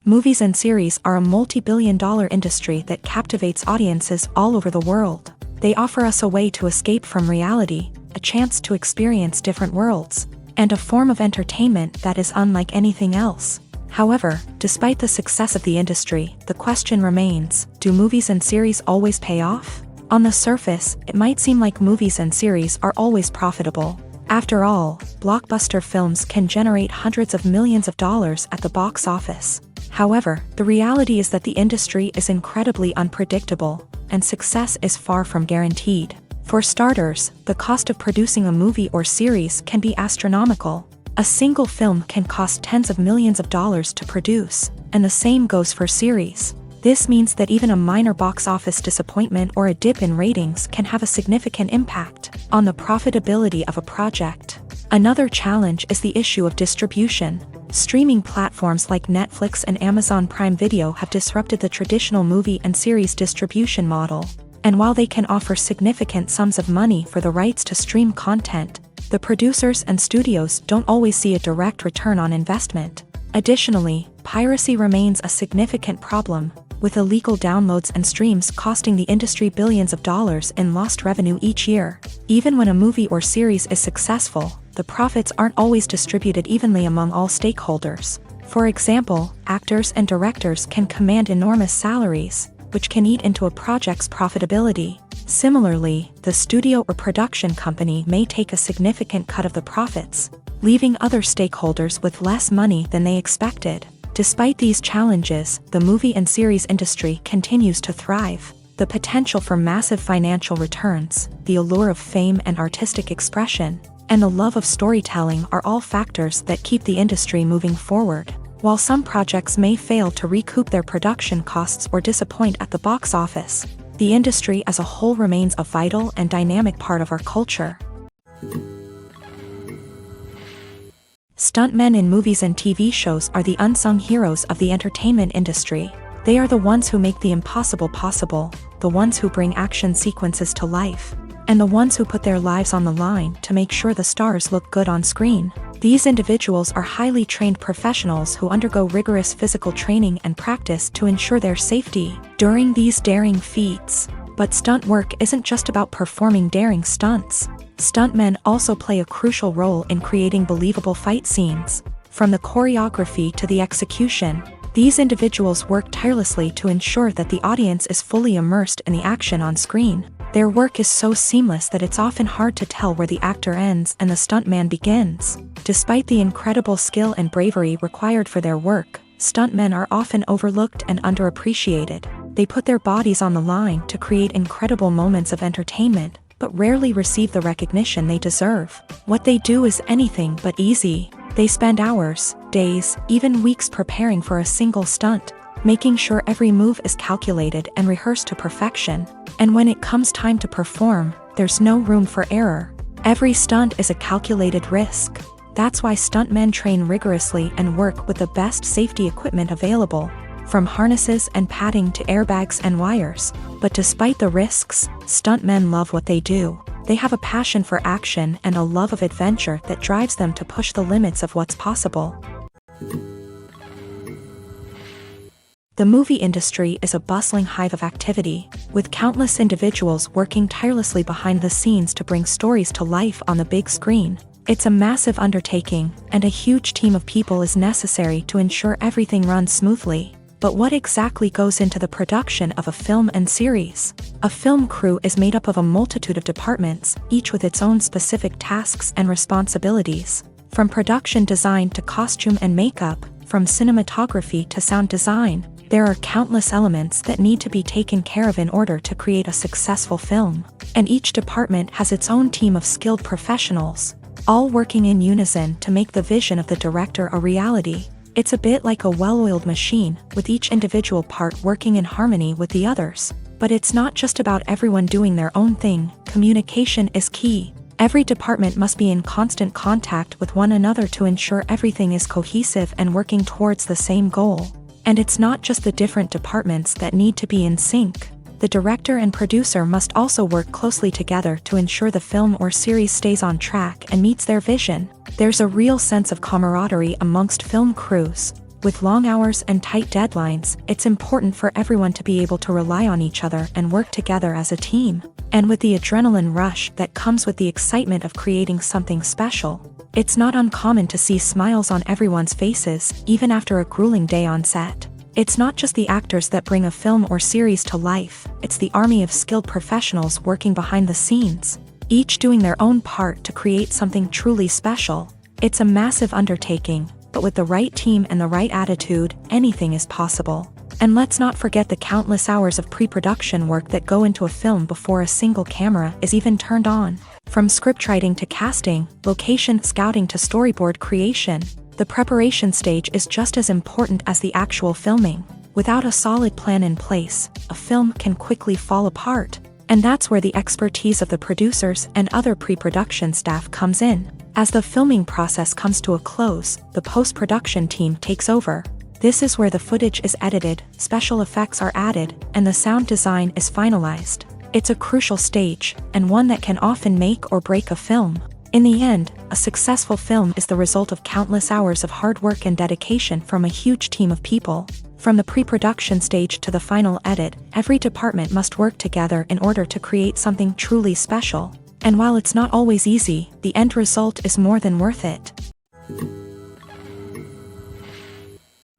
Movies and series are a multi-billion-dollar industry that captivates audiences all over the world. They offer us a way to escape from reality, a chance to experience different worlds, and a form of entertainment that is unlike anything else. However, despite the success of the industry, the question remains, do movies and series always pay off? On the surface, it might seem like movies and series are always profitable. After all, blockbuster films can generate hundreds of millions of dollars at the box office. However, the reality is that the industry is incredibly unpredictable, and success is far from guaranteed. For starters, the cost of producing a movie or series can be astronomical. A single film can cost tens of millions of dollars to produce, and the same goes for series. This means that even a minor box office disappointment or a dip in ratings can have a significant impact on the profitability of a project. Another challenge is the issue of distribution. Streaming platforms like Netflix and Amazon Prime Video have disrupted the traditional movie and series distribution model. And while they can offer significant sums of money for the rights to stream content, the producers and studios don't always see a direct return on investment. Additionally, piracy remains a significant problem, with illegal downloads and streams costing the industry billions of dollars in lost revenue each year. Even when a movie or series is successful, the profits aren't always distributed evenly among all stakeholders. For example, actors and directors can command enormous salaries, which can eat into a project's profitability. Similarly, the studio or production company may take a significant cut of the profits, leaving other stakeholders with less money than they expected. Despite these challenges, the movie and series industry continues to thrive. The potential for massive financial returns, the allure of fame and artistic expression, and the love of storytelling are all factors that keep the industry moving forward. While some projects may fail to recoup their production costs or disappoint at the box office, the industry as a whole remains a vital and dynamic part of our culture. Stuntmen in movies and TV shows are the unsung heroes of the entertainment industry. They are the ones who make the impossible possible, the ones who bring action sequences to life, and the ones who put their lives on the line to make sure the stars look good on screen. These individuals are highly trained professionals who undergo rigorous physical training and practice to ensure their safety during these daring feats. But stunt work isn't just about performing daring stunts. Stuntmen also play a crucial role in creating believable fight scenes. From the choreography to the execution, these individuals work tirelessly to ensure that the audience is fully immersed in the action on screen. Their work is so seamless that it's often hard to tell where the actor ends and the stuntman begins. Despite the incredible skill and bravery required for their work, stuntmen are often overlooked and underappreciated. They put their bodies on the line to create incredible moments of entertainment, but rarely receive the recognition they deserve. What they do is anything but easy. They spend hours, days, even weeks preparing for a single stunt, making sure every move is calculated and rehearsed to perfection. And when it comes time to perform, there's no room for error. Every stunt is a calculated risk. That's why stuntmen train rigorously and work with the best safety equipment available, from harnesses and padding to airbags and wires. But despite the risks, stuntmen love what they do. They have a passion for action and a love of adventure that drives them to push the limits of what's possible. The movie industry is a bustling hive of activity, with countless individuals working tirelessly behind the scenes to bring stories to life on the big screen. It's a massive undertaking, and a huge team of people is necessary to ensure everything runs smoothly. But what exactly goes into the production of a film and series? A film crew is made up of a multitude of departments, each with its own specific tasks and responsibilities. From production design to costume and makeup, from cinematography to sound design, there are countless elements that need to be taken care of in order to create a successful film. And each department has its own team of skilled professionals, all working in unison to make the vision of the director a reality. It's a bit like a well-oiled machine, with each individual part working in harmony with the others. But it's not just about everyone doing their own thing. Communication is key. Every department must be in constant contact with one another to ensure everything is cohesive and working towards the same goal. And it's not just the different departments that need to be in sync. The director and producer must also work closely together to ensure the film or series stays on track and meets their vision. There's a real sense of camaraderie amongst film crews. With long hours and tight deadlines, it's important for everyone to be able to rely on each other and work together as a team. And with the adrenaline rush that comes with the excitement of creating something special, it's not uncommon to see smiles on everyone's faces, even after a grueling day on set. It's not just the actors that bring a film or series to life, it's the army of skilled professionals working behind the scenes, each doing their own part to create something truly special. It's a massive undertaking, but with the right team and the right attitude, anything is possible. And let's not forget the countless hours of pre-production work that go into a film before a single camera is even turned on. From scriptwriting to casting, location scouting to storyboard creation, the preparation stage is just as important as the actual filming. Without a solid plan in place, a film can quickly fall apart. And that's where the expertise of the producers and other pre-production staff comes in. As the filming process comes to a close, the post-production team takes over. This is where the footage is edited, special effects are added, and the sound design is finalized. It's a crucial stage, and one that can often make or break a film. In the end, a successful film is the result of countless hours of hard work and dedication from a huge team of people. From the pre-production stage to the final edit, every department must work together in order to create something truly special. And while it's not always easy, the end result is more than worth it.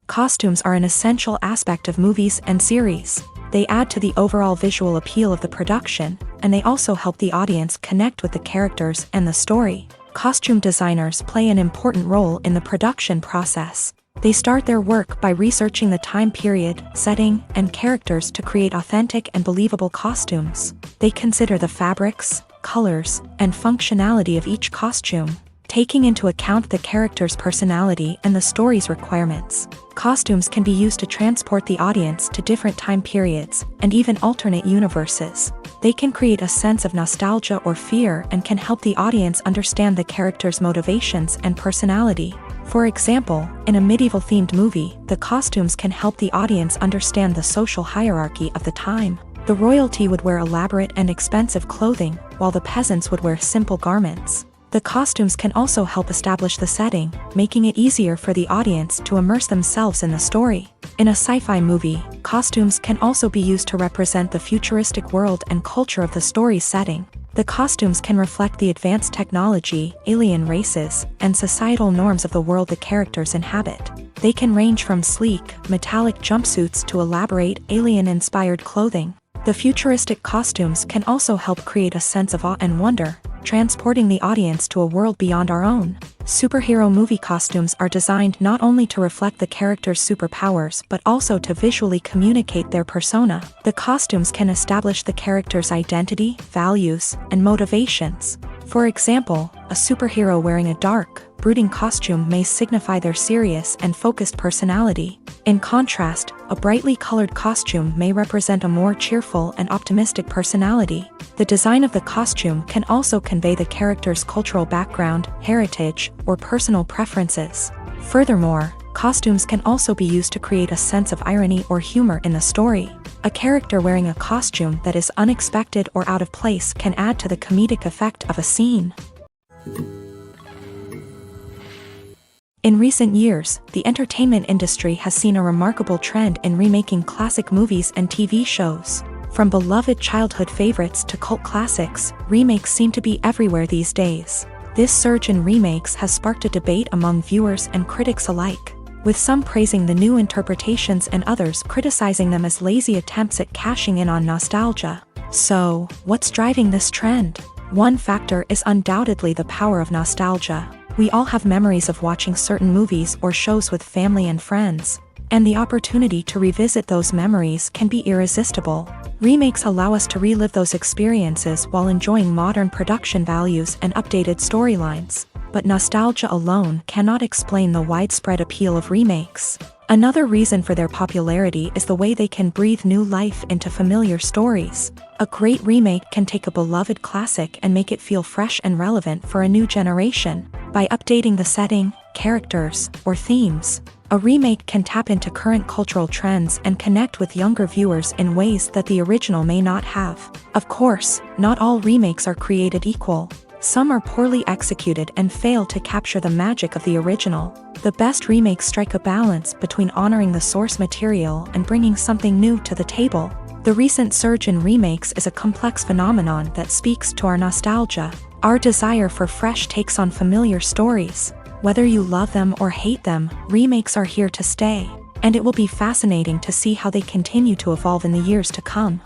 Costumes are an essential aspect of movies and series. They add to the overall visual appeal of the production, and they also help the audience connect with the characters and the story. Costume designers play an important role in the production process. They start their work by researching the time period, setting, and characters to create authentic and believable costumes. They consider the fabrics, colors, and functionality of each costume, taking into account the character's personality and the story's requirements. Costumes can be used to transport the audience to different time periods, and even alternate universes. They can create a sense of nostalgia or fear and can help the audience understand the character's motivations and personality. For example, in a medieval-themed movie, the costumes can help the audience understand the social hierarchy of the time. The royalty would wear elaborate and expensive clothing, while the peasants would wear simple garments. The costumes can also help establish the setting, making it easier for the audience to immerse themselves in the story. In a sci-fi movie, costumes can also be used to represent the futuristic world and culture of the story's setting. The costumes can reflect the advanced technology, alien races, and societal norms of the world the characters inhabit. They can range from sleek, metallic jumpsuits to elaborate, alien-inspired clothing. The futuristic costumes can also help create a sense of awe and wonder, transporting the audience to a world beyond our own. Superhero movie costumes are designed not only to reflect the character's superpowers but also to visually communicate their persona. The costumes can establish the character's identity, values, and motivations. For example, a superhero wearing a dark, brooding costume may signify their serious and focused personality. In contrast, a brightly colored costume may represent a more cheerful and optimistic personality. The design of the costume can also convey the character's cultural background, heritage, or personal preferences. Furthermore, costumes can also be used to create a sense of irony or humor in the story. A character wearing a costume that is unexpected or out of place can add to the comedic effect of a scene. In recent years, the entertainment industry has seen a remarkable trend in remaking classic movies and TV shows. From beloved childhood favorites to cult classics, remakes seem to be everywhere these days. This surge in remakes has sparked a debate among viewers and critics alike, with some praising the new interpretations and others criticizing them as lazy attempts at cashing in on nostalgia. So, what's driving this trend? One factor is undoubtedly the power of nostalgia. We all have memories of watching certain movies or shows with family and friends, and the opportunity to revisit those memories can be irresistible. Remakes allow us to relive those experiences while enjoying modern production values and updated storylines. But nostalgia alone cannot explain the widespread appeal of remakes. Another reason for their popularity is the way they can breathe new life into familiar stories. A great remake can take a beloved classic and make it feel fresh and relevant for a new generation. By updating the setting, characters, or themes, a remake can tap into current cultural trends and connect with younger viewers in ways that the original may not have. Of course, not all remakes are created equal. Some are poorly executed and fail to capture the magic of the original. The best remakes strike a balance between honoring the source material and bringing something new to the table. The recent surge in remakes is a complex phenomenon that speaks to our nostalgia, our desire for fresh takes on familiar stories. Whether you love them or hate them, remakes are here to stay, and it will be fascinating to see how they continue to evolve in the years to come.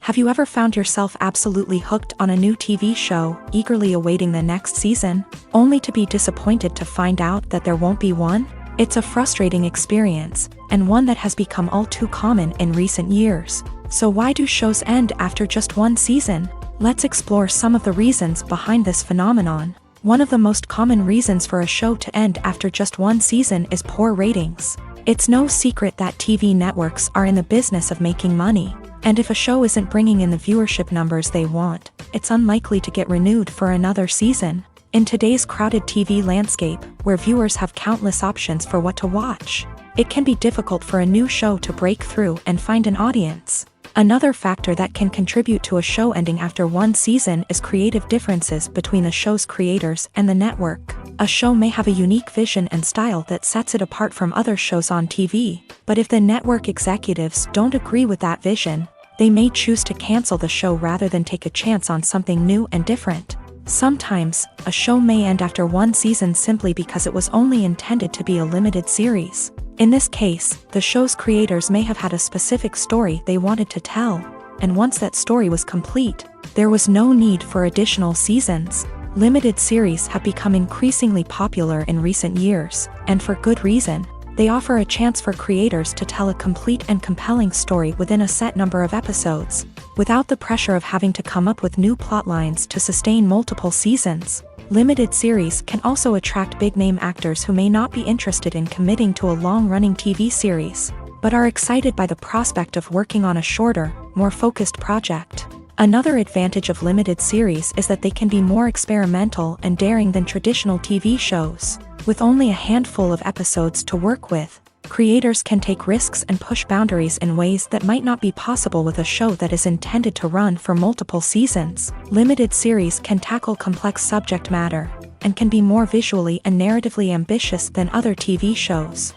Have you ever found yourself absolutely hooked on a new TV show, eagerly awaiting the next season, only to be disappointed to find out that there won't be one? It's a frustrating experience, and one that has become all too common in recent years. So why do shows end after just one season? Let's explore some of the reasons behind this phenomenon. One of the most common reasons for a show to end after just one season is poor ratings. It's no secret that TV networks are in the business of making money, and if a show isn't bringing in the viewership numbers they want, it's unlikely to get renewed for another season. In today's crowded TV landscape, where viewers have countless options for what to watch, it can be difficult for a new show to break through and find an audience. Another factor that can contribute to a show ending after one season is creative differences between the show's creators and the network. A show may have a unique vision and style that sets it apart from other shows on TV, but if the network executives don't agree with that vision, they may choose to cancel the show rather than take a chance on something new and different. Sometimes, a show may end after one season simply because it was only intended to be a limited series. In this case, the show's creators may have had a specific story they wanted to tell, and once that story was complete, there was no need for additional seasons. Limited series have become increasingly popular in recent years, and for good reason. They offer a chance for creators to tell a complete and compelling story within a set number of episodes, without the pressure of having to come up with new plotlines to sustain multiple seasons. Limited series can also attract big-name actors who may not be interested in committing to a long-running TV series, but are excited by the prospect of working on a shorter, more focused project. Another advantage of limited series is that they can be more experimental and daring than traditional TV shows. With only a handful of episodes to work with, creators can take risks and push boundaries in ways that might not be possible with a show that is intended to run for multiple seasons. Limited series can tackle complex subject matter, and can be more visually and narratively ambitious than other TV shows.